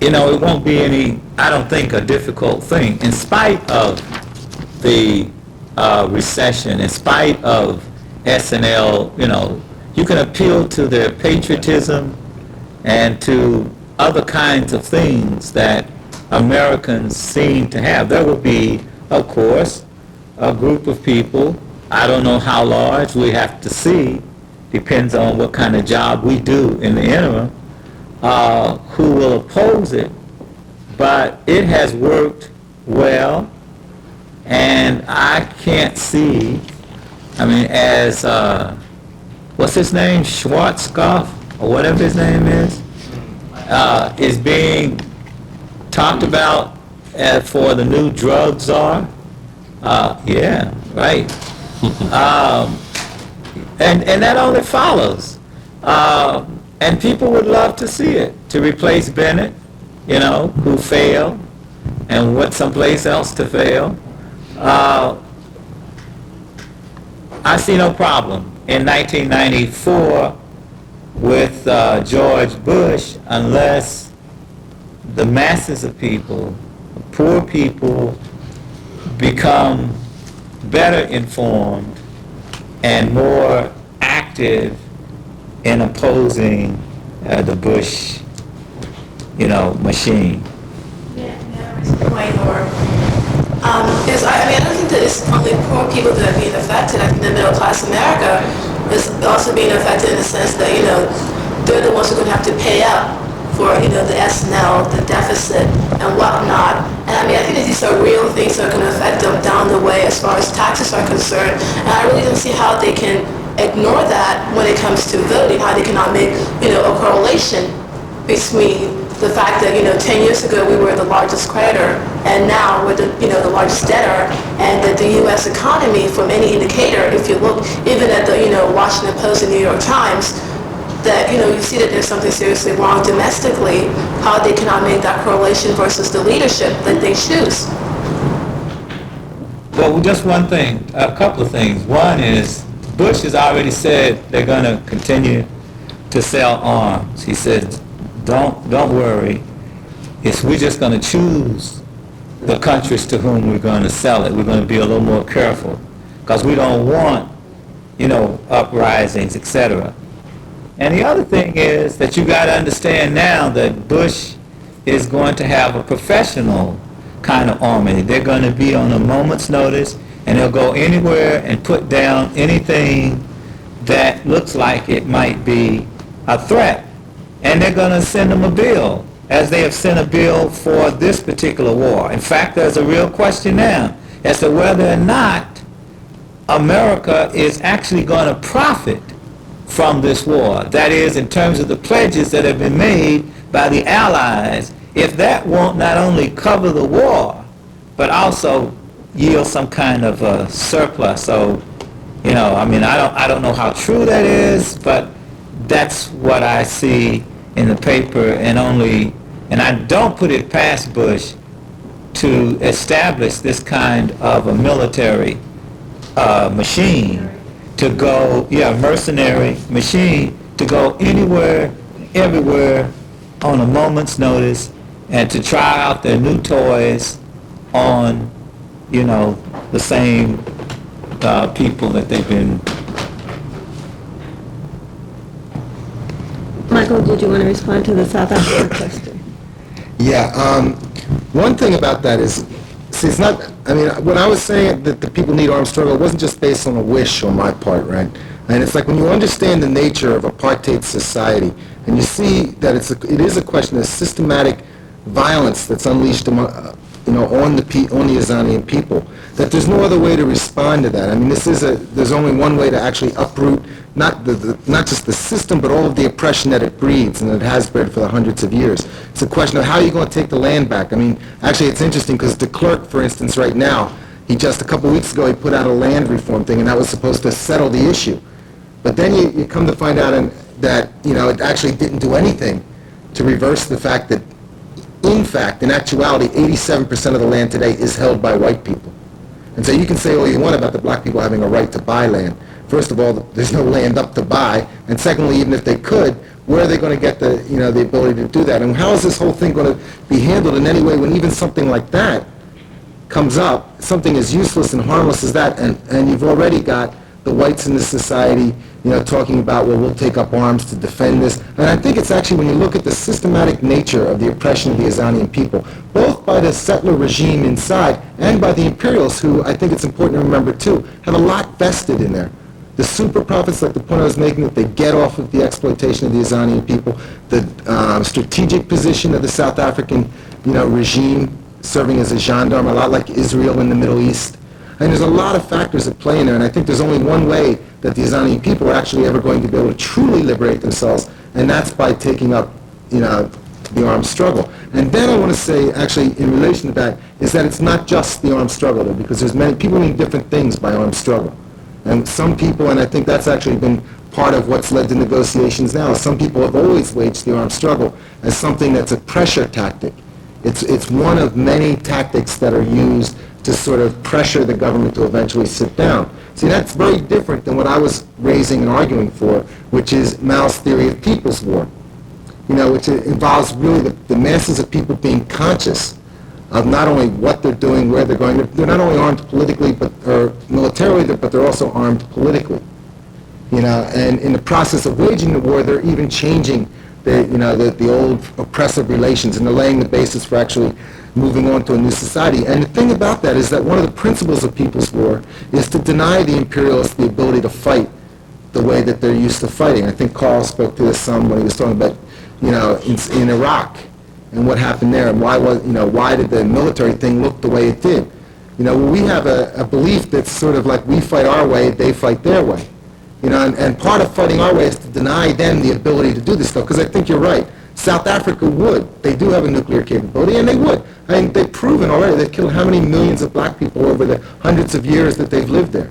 it won't be any, I don't think, a difficult thing, in spite of the recession, in spite of SNL, you can appeal to their patriotism and to other kinds of things that Americans seem to have. There will be, of course, a group of people, I don't know how large, we have to see, depends on what kind of job we do in the interim, who will oppose it. But it has worked well, and I can't see, as, what's his name, Schwarzkopf, or whatever his name is being talked about for the new drug czar. Yeah, right. And that only follows. And people would love to see it, to replace Bennett, who failed and went someplace else to fail. I see no problem in 1994 with George Bush unless the masses of people, poor people, become better informed and more active in opposing the Bush, machine. Point or I don't think that it's only poor people that are being affected. I think the middle class America is also being affected in the sense that they're the ones who are going to have to pay up for the SNL, the deficit, and whatnot. And I think that these are real things that are going to affect them down the way as far as taxes are concerned. And I really don't see how they can ignore that when it comes to voting. How they cannot make a correlation between the fact that 10 years ago we were the largest creditor and now we're the largest debtor, and that the U.S. economy, from any indicator, if you look even at the Washington Post and New York Times, that you see that there's something seriously wrong domestically, how they cannot make that correlation versus the leadership that they choose. Well, just one thing, a couple of things. One is Bush has already said they're going to continue to sell arms. He said, don't worry. We're just going to choose the countries to whom we're going to sell it. We're going to be a little more careful because we don't want, uprisings, etc. And the other thing is that you got to understand now that Bush is going to have a professional kind of army. They're going to be on a moment's notice, and they'll go anywhere and put down anything that looks like it might be a threat. And they're going to send them a bill, as they have sent a bill for this particular war. In fact, there's a real question now as to whether or not America is actually going to profit from this war. That is, in terms of the pledges that have been made by the Allies, if that won't not only cover the war, but also yield some kind of a surplus. So, I don't know how true that is, but that's what I see in the paper, and I don't put it past Bush to establish this kind of a military machine to go, mercenary machine to go anywhere, everywhere on a moment's notice and to try out their new toys on, the same people that they've been. Michael, did you want to respond to the South Africa question? Yeah, one thing about that is, see, it's not, when I was saying that the people need armed struggle, it wasn't just based on a wish on my part, right? And it's like when you understand the nature of apartheid society, and you see that it is a question of systematic violence that's unleashed on the Azanian people, that there's no other way to respond to that. There's only one way to actually uproot not just the system, but all of the oppression that it breeds and that it has bred for the hundreds of years. It's a question of how you're going to take the land back. Actually, it's interesting because de Klerk, for instance, right now, he just a couple weeks ago, he put out a land reform thing, and that was supposed to settle the issue. But then you come to find out that it actually didn't do anything to reverse the fact that, in actuality, 87% of the land today is held by white people. And so you can say all you want about the black people having a right to buy land. First of all, there's no land up to buy, and secondly, even if they could, where are they going to get the ability to do that? And how is this whole thing going to be handled in any way when even something like that comes up, something as useless and harmless as that, and you've already got the whites in the society, talking about, well, we'll take up arms to defend this. And I think it's actually, when you look at the systematic nature of the oppression of the Azanian people, both by the settler regime inside and by the imperialists, who I think it's important to remember too, have a lot vested in there. The super profits, like the point I was making, that they get off of the exploitation of the Azanian people, the strategic position of the South African, regime, serving as a gendarme, a lot like Israel in the Middle East. And there's a lot of factors at play in there, and I think there's only one way that the Azanian people are actually ever going to be able to truly liberate themselves, and that's by taking up, the armed struggle. And then I want to say, actually, in relation to that, is that it's not just the armed struggle, though, because there's many people mean different things by armed struggle. And some people, and I think that's actually been part of what's led to negotiations now, some people have always waged the armed struggle as something that's a pressure tactic. It's one of many tactics that are used to sort of pressure the government to eventually sit down. See, that's very different than what I was raising and arguing for, which is Mao's theory of people's war, which involves really the masses of people being conscious of not only what they're doing, where they're going. They're not only armed politically or militarily, but they're also armed politically. And in the process of waging the war, they're even changing the old oppressive relations, and they're laying the basis for actually moving on to a new society. And the thing about that is that one of the principles of people's war is to deny the imperialists the ability to fight the way that they're used to fighting. I think Carl spoke to this some when he was talking about, in Iraq and what happened there, and why did the military thing look the way it did? We have a belief that's sort of like we fight our way, they fight their way. And part of fighting our way is to deny them the ability to do this stuff, because I think you're right. South Africa would. They do have a nuclear capability, and they would. I mean, they've proven already. They've killed how many millions of black people over the hundreds of years that they've lived there.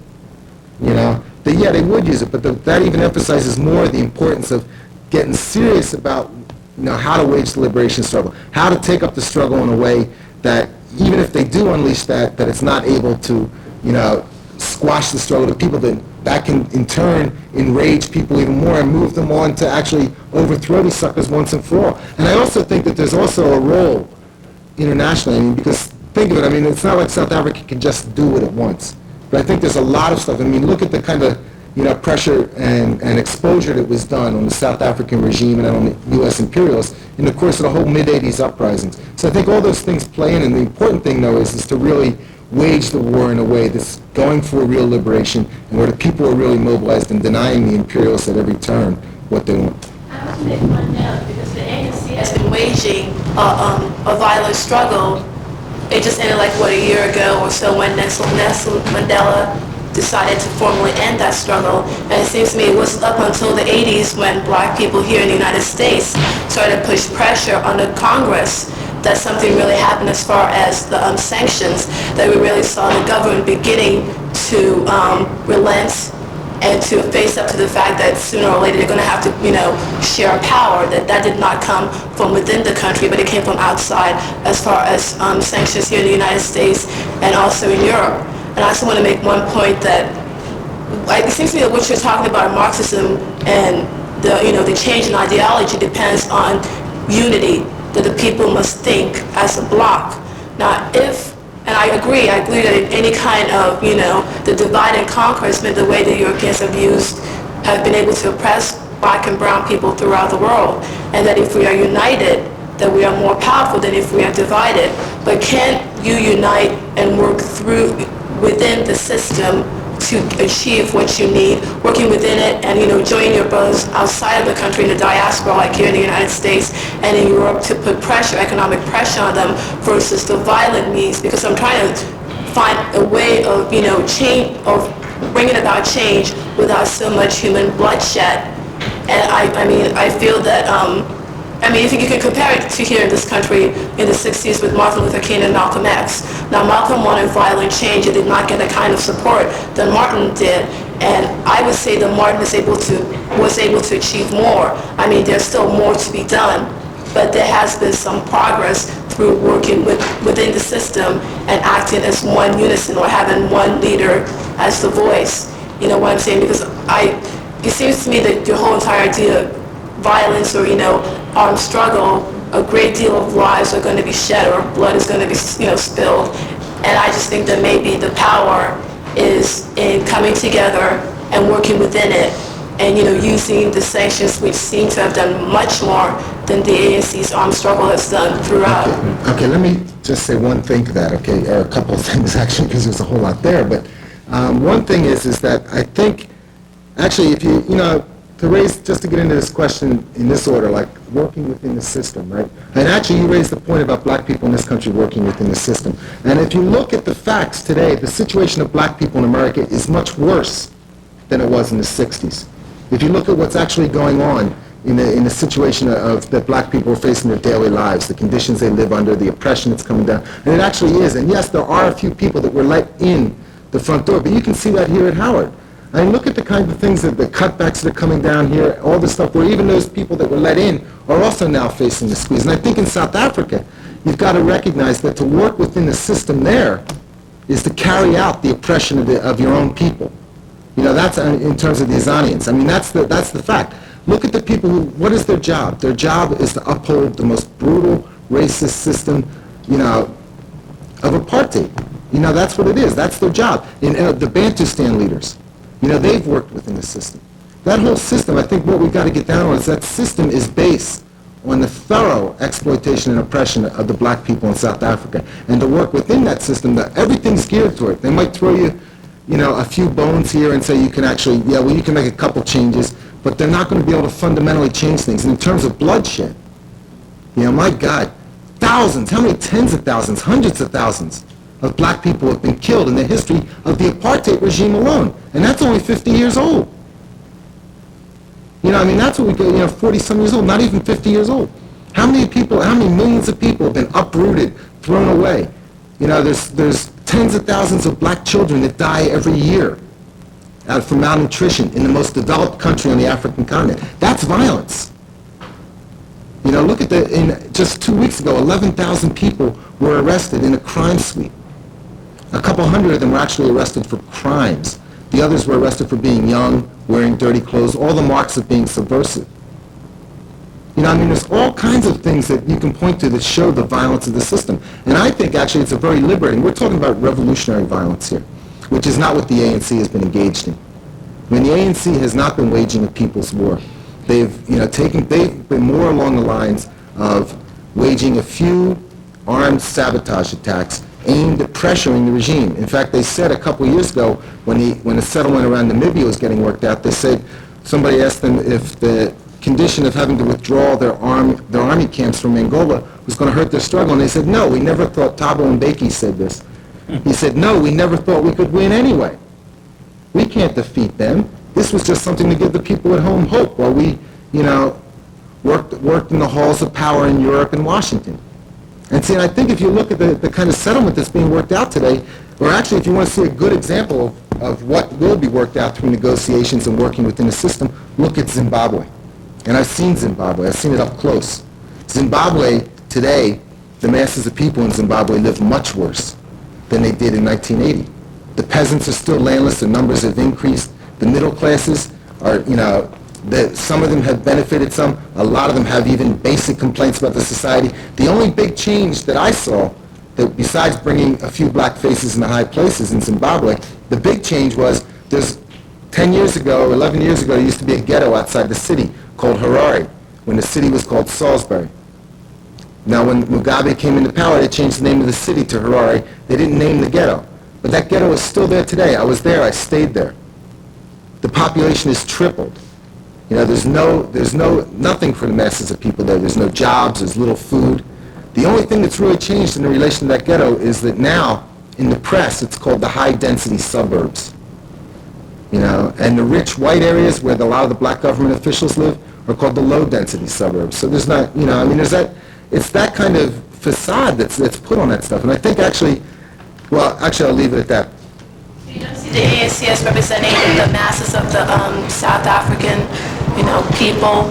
They would use it, but that even emphasizes more the importance of getting serious about, how to wage the liberation struggle, how to take up the struggle in a way that, even if they do unleash that it's not able to, squash the struggle to people that can in turn enrage people even more and move them on to actually overthrow these suckers once and for all. And I also think that there's also a role internationally, because think of it, it's not like South Africa can just do what it wants. But I think there's a lot of stuff. Look at the kind of pressure and exposure that was done on the South African regime and on the U.S. imperialists in the course of the whole mid-'80s uprisings. So I think all those things play in, and the important thing, though, is to really wage the war in a way that's going for real liberation, and where the people are really mobilized and denying the imperialists at every turn what they want. I want to make one note, because the ANC has been waging a violent struggle. It just ended a year ago or so when Nelson Mandela decided to formally end that struggle. And it seems to me it was up until the 80s when black people here in the United States started to push pressure on the Congress that something really happened as far as the sanctions, that we really saw the government beginning to relent and to face up to the fact that sooner or later they're going to have to, share power, that did not come from within the country, but it came from outside as far as sanctions here in the United States and also in Europe. And I also want to make one point that it seems to me that what you're talking about, Marxism and the change in ideology, depends on unity, that the people must think as a bloc. Now, and I agree that in any kind of, the divide and conquer has been the way the Europeans have been able to oppress black and brown people throughout the world, and that if we are united, that we are more powerful than if we are divided. But can you unite and work within the system to achieve what you need, working within it and, joining your brothers outside of the country in the diaspora, like here in the United States and in Europe, to put economic pressure on them versus the violent means, because I'm trying to find a way of, change, of bringing about change without so much human bloodshed. And I feel that, if you can compare it to here in this country in the 60s with Martin Luther King and Malcolm X. Now, Malcolm wanted violent change and did not get the kind of support that Martin did. And I would say that Martin was able to achieve more. There's still more to be done, but there has been some progress through working within the system and acting as one unison, or having one leader as the voice. You know what I'm saying? Because it seems to me that your whole entire idea of violence or, armed struggle, a great deal of lives are going to be shed, or blood is going to be, spilled. And I just think that maybe the power is in coming together and working within it, and, using the sanctions, which seem to have done much more than the ANC's armed struggle has done throughout. Okay, let me just say one thing to that, okay, or a couple of things actually, because there's a whole lot there, but one thing is that I think, actually, if to raise, just to get into this question in this order, like working within the system, right? And actually, you raised the point about black people in this country working within the system. And if you look at the facts today, the situation of black people in America is much worse than it was in the 60s. If you look at what's actually going on in the situation of that black people are facing in their daily lives, the conditions they live under, the oppression that's coming down, and it actually is. And yes, there are a few people that were let in the front door, but you can see that here at Howard. I mean, look at the kind of things that the cutbacks that are coming down here, all the stuff where even those people that were let in are also now facing the squeeze. And I think in South Africa, you've got to recognize that to work within the system there is to carry out the oppression of your own people. That's in terms of the Azanians. I mean, that's the fact. Look at the people who, what is their job? Their job is to uphold the most brutal, racist system, of apartheid. That's what it is. That's their job. And the Bantustan leaders, they've worked within the system. That whole system, I think what we've got to get down on is that system is based on the thorough exploitation and oppression of the black people in South Africa. And to work within that system, everything's geared toward it. They might throw you, a few bones here and say you can actually, you can make a couple changes, but they're not going to be able to fundamentally change things. And in terms of bloodshed, my God, thousands, how many tens of thousands, hundreds of thousands of black people have been killed in the history of the apartheid regime alone. And that's only 50 years old. That's what we go, 40-some years old, not even 50 years old. How many millions of people have been uprooted, thrown away? There's tens of thousands of black children that die every year from malnutrition in the most developed country on the African continent. That's violence. Look at just 2 weeks ago, 11,000 people were arrested in a crime sweep. A couple hundred of them were actually arrested for crimes. The others were arrested for being young, wearing dirty clothes, all the marks of being subversive. There's all kinds of things that you can point to that show the violence of the system. And I think, actually, it's a very liberating. We're talking about revolutionary violence here, which is not what the ANC has been engaged in. The ANC has not been waging a people's war. They've been more along the lines of waging a few armed sabotage attacks aimed at pressuring the regime. In fact, they said a couple years ago, when the settlement around Namibia was getting worked out, they said, somebody asked them if the condition of having to withdraw their army camps from Angola was going to hurt their struggle, and they said, no, we never thought, Thabo Mbeki said this. He said, no, we never thought we could win anyway. We can't defeat them. This was just something to give the people at home hope while we, worked in the halls of power in Europe and Washington. And see, I think if you look at the kind of settlement that's being worked out today, or actually if you want to see a good example of what will be worked out through negotiations and working within the system, look at Zimbabwe. And I've seen Zimbabwe. I've seen it up close. Zimbabwe today, the masses of people in Zimbabwe live much worse than they did in 1980. The peasants are still landless. Their numbers have increased. The middle classes are, some of them have benefited some. A lot of them have even basic complaints about the society. The only big change that I saw, that besides bringing a few black faces into high places in Zimbabwe, the big change was there's 10 years ago, 11 years ago, there used to be a ghetto outside the city called Harare, when the city was called Salisbury. Now, when Mugabe came into power, they changed the name of the city to Harare. They didn't name the ghetto. But that ghetto is still there today. I was there. I stayed there. The population has tripled. There's nothing for the masses of people there. There's no jobs. There's little food. The only thing that's really changed in the relation to that ghetto is that now, in the press, it's called the high-density suburbs. And the rich white areas where a lot of the black government officials live are called the low-density suburbs. So there's not, it's that kind of facade that's put on that stuff. And I think actually, I'll leave it at that. You don't see the ANC as representing the masses of the South African, people,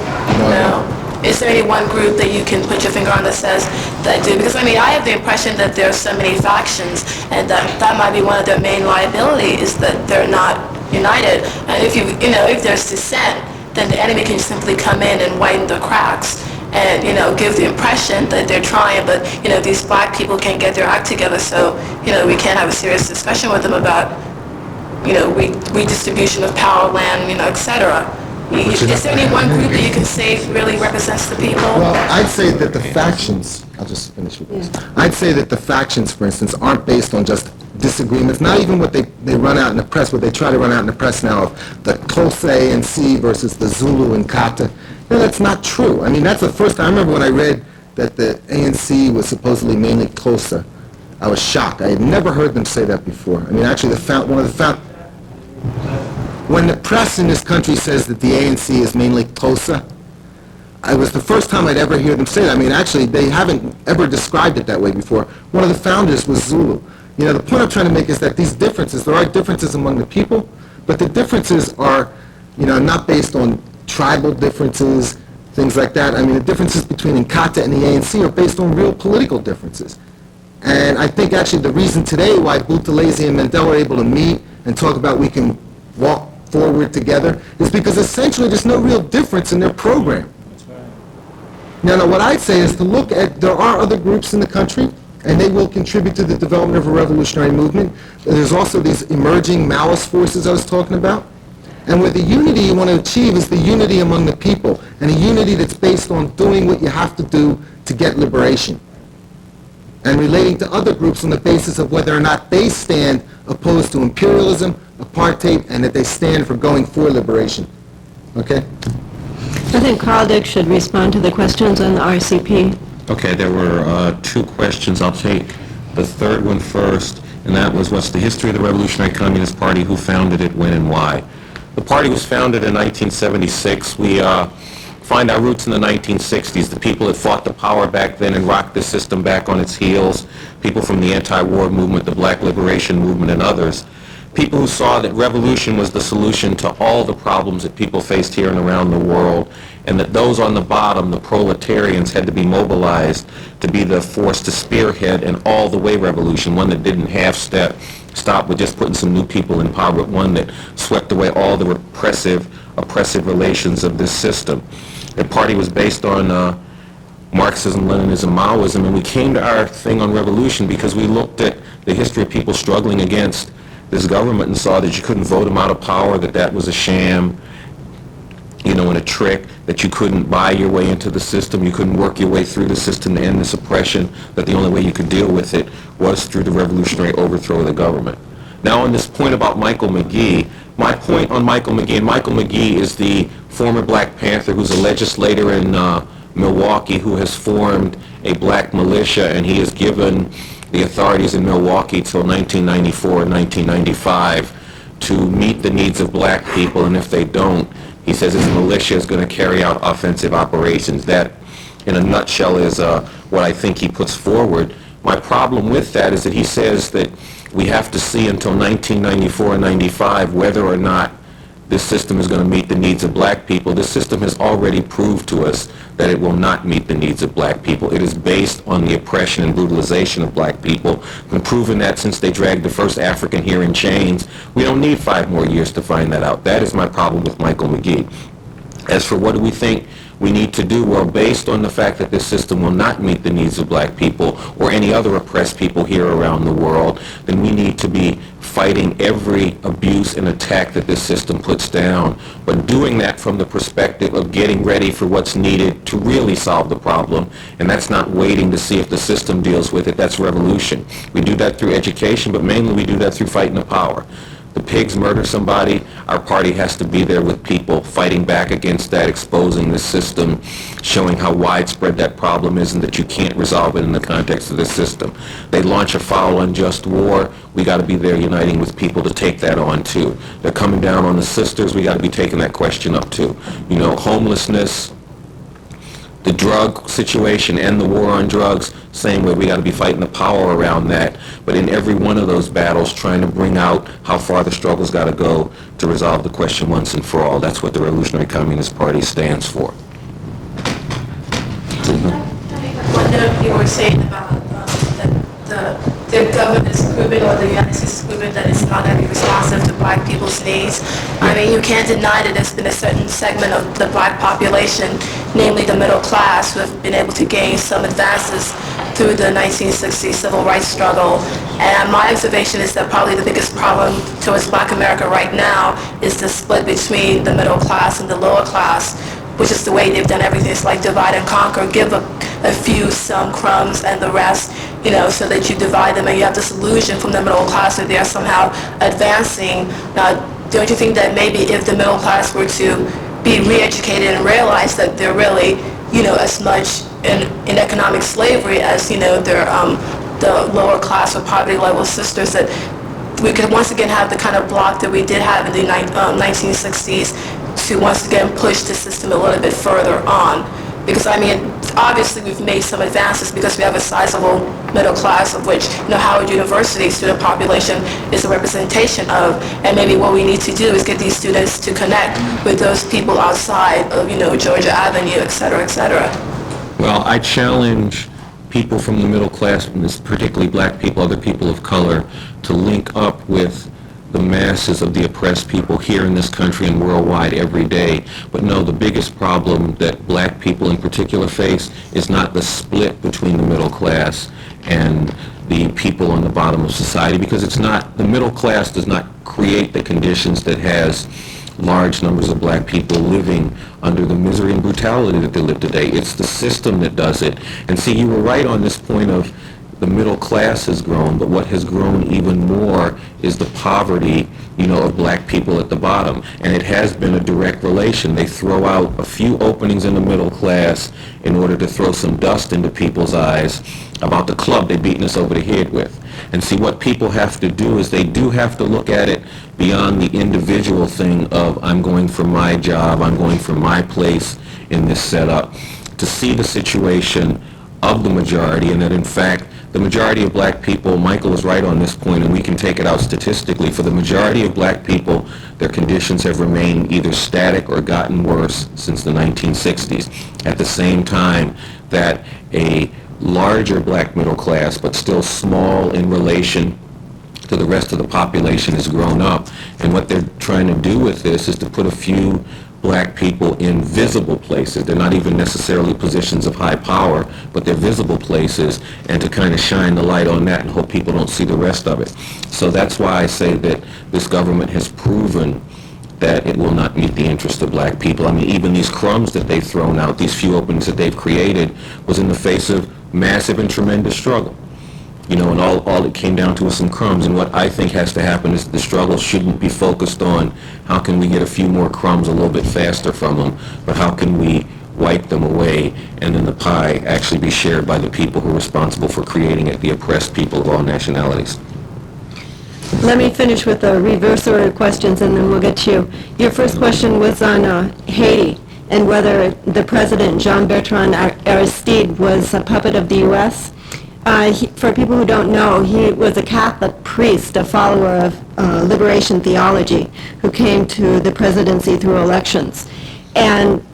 Is there any one group that you can put your finger on that says that do? Because I have the impression that there are so many factions, and that might be one of their main liability is that they're not united. And if if there's dissent, then the enemy can simply come in and widen the cracks. and, give the impression that they're trying, but, these black people can't get their act together, so, we can't have a serious discussion with them about, redistribution of power, land, et cetera. Is there any one group that you can say really represents the people? Well, I'd say that the factions, I'll just finish with this. I'd say that the factions, for instance, aren't based on just disagreements, not even what they run out in the press, what they try to run out in the press now of the Xhosa ANC versus the Zulu and Kata. No, that's not true. I mean, that's the first time. I remember when I read that the ANC was supposedly mainly Xhosa. I was shocked. I had never heard them say that before. I mean, actually, when the press in this country says that the ANC is mainly Xhosa, it was the first time I'd ever hear them say that. I mean, actually, they haven't ever described it that way before. One of the founders was Zulu. The point I'm trying to make is that these differences, there are differences among the people, but the differences are, not based on tribal differences, things like that. I mean, the differences between Inkatha and the ANC are based on real political differences. And I think actually the reason today why Buthelezi and Mandela are able to meet and talk about we can walk forward together is because essentially there's no real difference in their program. Now, what I'd say is to look at, there are other groups in the country, and they will contribute to the development of a revolutionary movement. There's also these emerging Maoist forces I was talking about. And where the unity you want to achieve is the unity among the people, and a unity that's based on doing what you have to do to get liberation. And relating to other groups on the basis of whether or not they stand opposed to imperialism, apartheid, and that they stand for going for liberation. Okay? I think Carl Dick should respond to the questions on the RCP. Okay, there were two questions. I'll take the third one first, and that was, what's the history of the Revolutionary Communist Party, who founded it, when, and why? The party was founded in 1976. We find our roots in the 1960s. The people that fought the power back then and rocked the system back on its heels, people from the anti-war movement, the Black Liberation Movement, and others, people who saw that revolution was the solution to all the problems that people faced here and around the world, and that those on the bottom, the proletarians, had to be mobilized to be the force to spearhead an all-the-way revolution, one that didn't stop with just putting some new people in power, but one that swept away all the oppressive relations of this system. The party was based on Marxism, Leninism, Maoism, and we came to our thing on revolution because we looked at the history of people struggling against this government and saw that you couldn't vote them out of power, that was a sham, and a trick, that you couldn't buy your way into the system, you couldn't work your way through the system to end this oppression, that the only way you could deal with it was through the revolutionary overthrow of the government. Now, on this point about Michael McGee, my point on Michael McGee, and Michael McGee is the former Black Panther who's a legislator in Milwaukee who has formed a black militia, and he has given the authorities in Milwaukee till 1994 and 1995 to meet the needs of black people, and if they don't, he says his militia is going to carry out offensive operations. That, in a nutshell, is what I think he puts forward. My problem with that is that he says that we have to see until 1994 and 95 whether or not this system is going to meet the needs of black people. This system has already proved to us that it will not meet the needs of black people. It is based on the oppression and brutalization of black people. Been proven that since they dragged the first African here in chains. We don't need 5 more years to find that out. That is my problem with Michael McGee. As for what do we think we need to do, well, based on the fact that this system will not meet the needs of black people or any other oppressed people here around the world, then we need to be fighting every abuse and attack that this system puts down, but doing that from the perspective of getting ready for what's needed to really solve the problem, and that's not waiting to see if the system deals with it. That's revolution. We do that through education, but mainly we do that through fighting the power. The pigs murder somebody, our party has to be there with people fighting back against that, exposing the system, showing how widespread that problem is and that you can't resolve it in the context of this system. They launch a foul, unjust war, we got to be there uniting with people to take that on too. They're coming down on the sisters, we got to be taking that question up too. Homelessness, the drug situation and the war on drugs, same way, we got to be fighting the power around that. But in every one of those battles, trying to bring out how far the struggle's got to go to resolve the question once and for all. That's what the Revolutionary Communist Party stands for. One note you were saying about the the government is proving, or the United States is proving, that it's not going to be responsive to black people's needs. I mean, you can't deny that there's been a certain segment of the black population, namely the middle class, who have been able to gain some advances through the 1960s civil rights struggle. And my observation is that probably the biggest problem towards black America right now is the split between the middle class and the lower class, which is the way they've done everything. It's like divide and conquer, give a few some crumbs and the rest, so that you divide them and you have this illusion from the middle class that they are somehow advancing. Now, don't you think that maybe if the middle class were to be re-educated and realize that they're really, as much in economic slavery as, their the lower class or poverty level sisters, that we could once again have the kind of block that we did have in the 1960s to once again push the system a little bit further on. Because, I mean, obviously we've made some advances because we have a sizable middle class, of which, Howard University student population is a representation of. And maybe what we need to do is get these students to connect with those people outside of, Georgia Avenue, et cetera, et cetera. Well, I challenge people from the middle class, particularly black people, other people of color, to link up with the masses of the oppressed people here in this country and worldwide every day. But no, the biggest problem that black people in particular face is not the split between the middle class and the people on the bottom of society, because it's not, the middle class does not create the conditions that has large numbers of black people living under the misery and brutality that they live today. It's the system that does it. And see, you were right on this point of the middle class has grown, but what has grown even more is the poverty, of black people at the bottom. And it has been a direct relation. They throw out a few openings in the middle class in order to throw some dust into people's eyes about the club they've beaten us over the head with. And see, what people have to do is they do have to look at it beyond the individual thing of, I'm going for my job, I'm going for my place in this setup, to see the situation of the majority, and that in fact, the majority of black people, Michael is right on this point, and we can take it out statistically, for the majority of black people, their conditions have remained either static or gotten worse since the 1960s. At the same time that a larger black middle class, but still small in relation to the rest of the population, has grown up. And what they're trying to do with this is to put a few black people in visible places. They're not even necessarily positions of high power, but they're visible places, and to kind of shine the light on that and hope people don't see the rest of it. So that's why I say that this government has proven that it will not meet the interest of black people. I mean, even these crumbs that they've thrown out, these few openings that they've created, was in the face of massive and tremendous struggle. And all it came down to was some crumbs. And what I think has to happen is the struggle shouldn't be focused on how can we get a few more crumbs a little bit faster from them, but how can we wipe them away and then the pie actually be shared by the people who are responsible for creating it, the oppressed people of all nationalities. Let me finish with the reverse order questions, and then we'll get to you. Your first question was on Haiti and whether the president, Jean-Bertrand Aristide, was a puppet of the U.S. For people who don't know, he was a Catholic priest, a follower of liberation theology, who came to the presidency through elections. And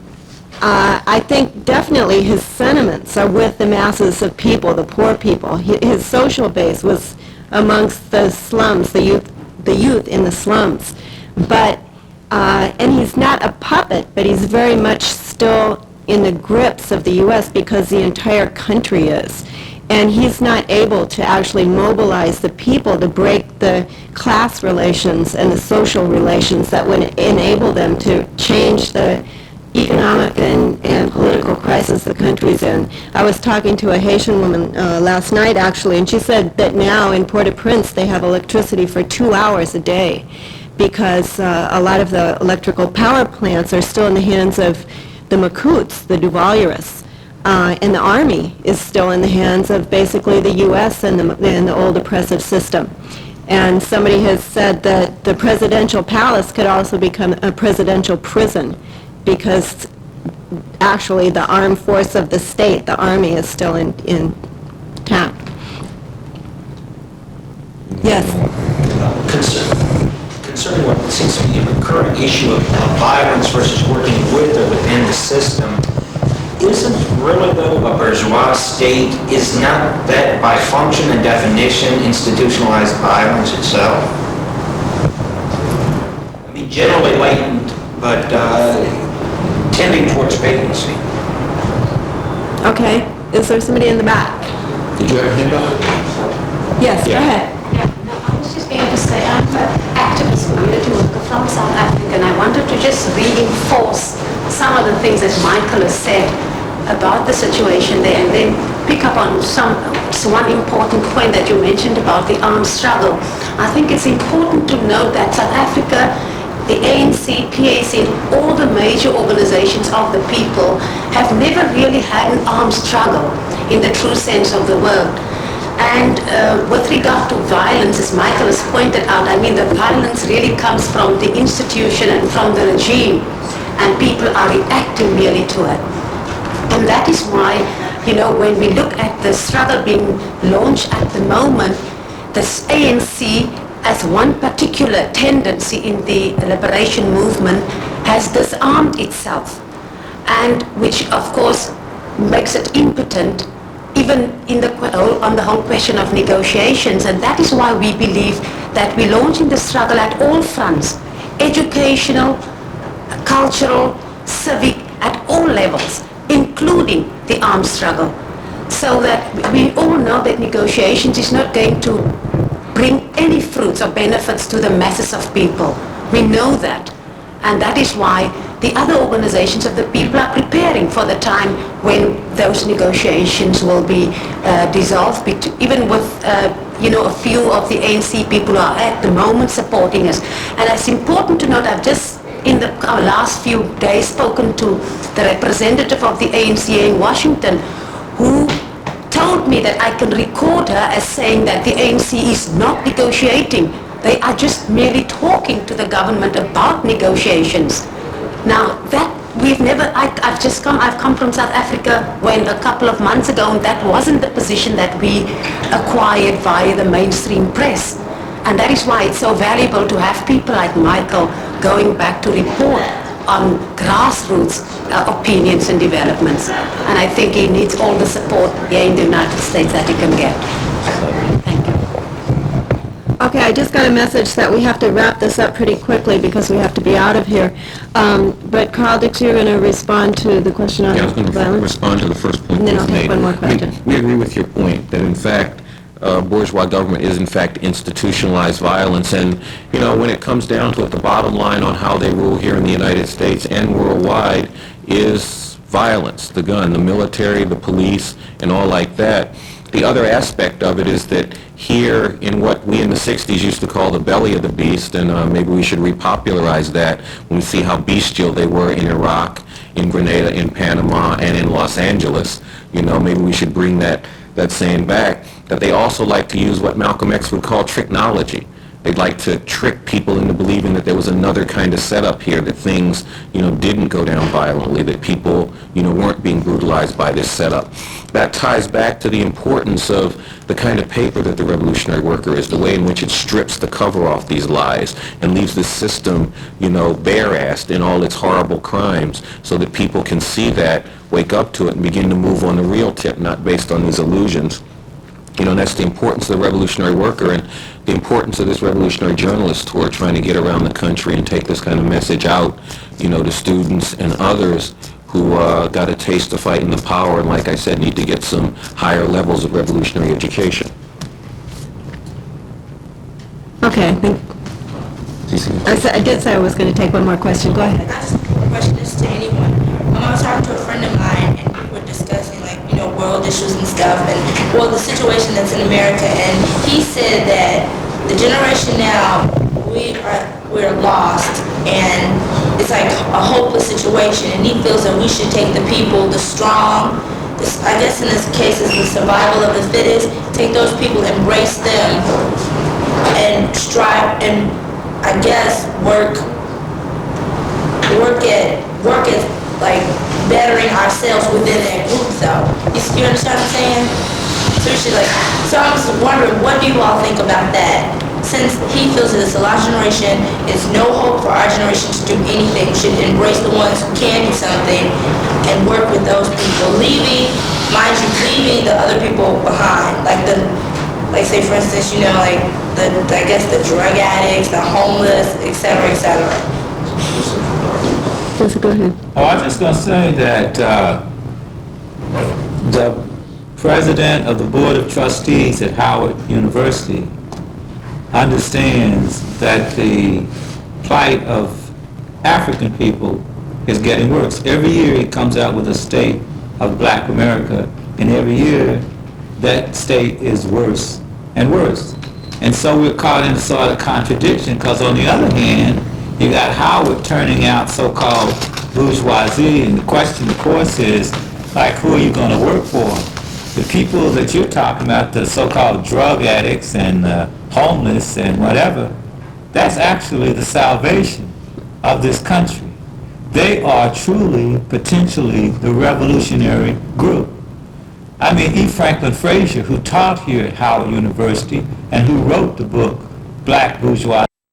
I think definitely his sentiments are with the masses of people, the poor people. His social base was amongst the slums, the youth in the slums. But, and he's not a puppet, but he's very much still in the grips of the U.S. because the entire country is. And he's not able to actually mobilize the people to break the class relations and the social relations that would enable them to change the economic and political crisis the country's in. I was talking to a Haitian woman last night, actually, and she said that now in Port-au-Prince they have electricity for 2 hours a day because a lot of the electrical power plants are still in the hands of the Makouts, the Duvalierists. And the Army is still in the hands of basically the U.S. and the old oppressive system. And somebody has said that the presidential palace could also become a presidential prison because actually the armed force of the state, the Army, is still intact. Yes? Concerning what seems to be a recurring issue of violence versus working with or within the system, isn't really, though, a bourgeois state, is not that by function and definition institutionalized violence itself? I mean, generally latent, but tending towards vacancy. Okay, is there somebody in the back? Did you have a hand up? Yes, go ahead. Yeah, no, I was just going to say, I'm an activist community worker from South Africa, and I wanted to just reinforce some of the things that Michael has said about the situation there, and then pick up on one important point that you mentioned about the armed struggle. I think it's important to note that South Africa, the ANC, PAC, and all the major organizations of the people have never really had an armed struggle in the true sense of the word. And with regard to violence, as Michael has pointed out, I mean, the violence really comes from the institution and from the regime, and people are reacting merely to it. And that is why, you know, when we look at the struggle being launched at the moment, the ANC, as one particular tendency in the liberation movement, has disarmed itself, and which, of course, makes it impotent even on the whole question of negotiations. And that is why we believe that we're launching the struggle at all fronts, educational, cultural, civic, at all levels, including the armed struggle. So that we all know that negotiations is not going to bring any fruits or benefits to the masses of people. We know that. And that is why the other organizations of the people are preparing for the time when those negotiations will be dissolved, even with a few of the ANC people who are at the moment supporting us. And it's important to note, I've just in our last few days spoken to the representative of the ANC in Washington, who told me that I can record her as saying that the ANC is not negotiating. They are just merely talking to the government about negotiations. Now, that we've never, I've come from South Africa when a couple of months ago, and that wasn't the position that we acquired via the mainstream press. And that is why it's so valuable to have people like Michael going back to report on grassroots opinions and developments. And I think he needs all the support here in the United States that he can get. Thank you. Okay, I just got a message that we have to wrap this up pretty quickly because we have to be out of here. But Carl Dix, you're going to respond to the question on Yeah, I was going to violence? respond to the first point And then that I'll was take made. one more I mean, question. we agree with your point that, in fact, bourgeois government is, in fact, institutionalized violence. And, you know, when it comes down to it, the bottom line on how they rule here in the United States and worldwide is violence, the gun, the military, the police, and all like that. The other aspect of it is that here in what we in the 60s used to call the belly of the beast, and maybe we should repopularize that when we see how bestial they were in Iraq, in Grenada, in Panama, and in Los Angeles. You know, maybe we should bring that saying back, that they also like to use what Malcolm X would call tricknology. They'd like to trick people into believing that there was another kind of setup here, that things, you know, didn't go down violently, that people, you know, weren't being brutalized by this setup. That ties back to the importance of the kind of paper that the Revolutionary Worker is, the way in which it strips the cover off these lies and leaves the system, you know, bare-assed in all its horrible crimes, so that people can see that, wake up to it, and begin to move on the real tip, not based on these illusions. You know, and that's the importance of the Revolutionary Worker and the importance of this revolutionary journalist tour, trying to get around the country and take this kind of message out, you know, to students and others who got a taste of fighting the power and, like I said, need to get some higher levels of revolutionary education. Okay, I did say I was going to take one more question. Go ahead. I just have a question just to anyone. I was talking to a friend of mine, and we were discussing, like, you know, world issues and stuff, and, well, the situation that's in America, and he said that the generation now, we're lost, and it's like a hopeless situation, and he feels that we should take the people, the strong, I guess in this case is the survival of the fittest, take those people, embrace them, and strive, and I guess work at like bettering ourselves within that group, though. You understand what I'm saying? So we should, like, so I was wondering, what do you all think about that? since he feels that the lost generation is no hope for our generation to do anything, we should embrace the ones who can do something and work with those people, leaving the other people behind, like say for instance, like I guess the drug addicts, the homeless, et cetera, et cetera. Go ahead. Oh, I was just going to say that the president of the Board of Trustees at Howard University understands that the plight of African people is getting worse. Every year he comes out with a state of Black America, and every year that state is worse and worse. And so we're caught in a sort of contradiction, because on the other hand, you got Howard turning out so-called bourgeoisie, and the question, of course, is, like, who are you going to work for? The people that you're talking about, the so-called drug addicts and homeless and whatever, that's actually the salvation of this country. They are truly, potentially, the revolutionary group. I mean, E. Franklin Frazier, who taught here at Howard University and who wrote the book, Black Bourgeois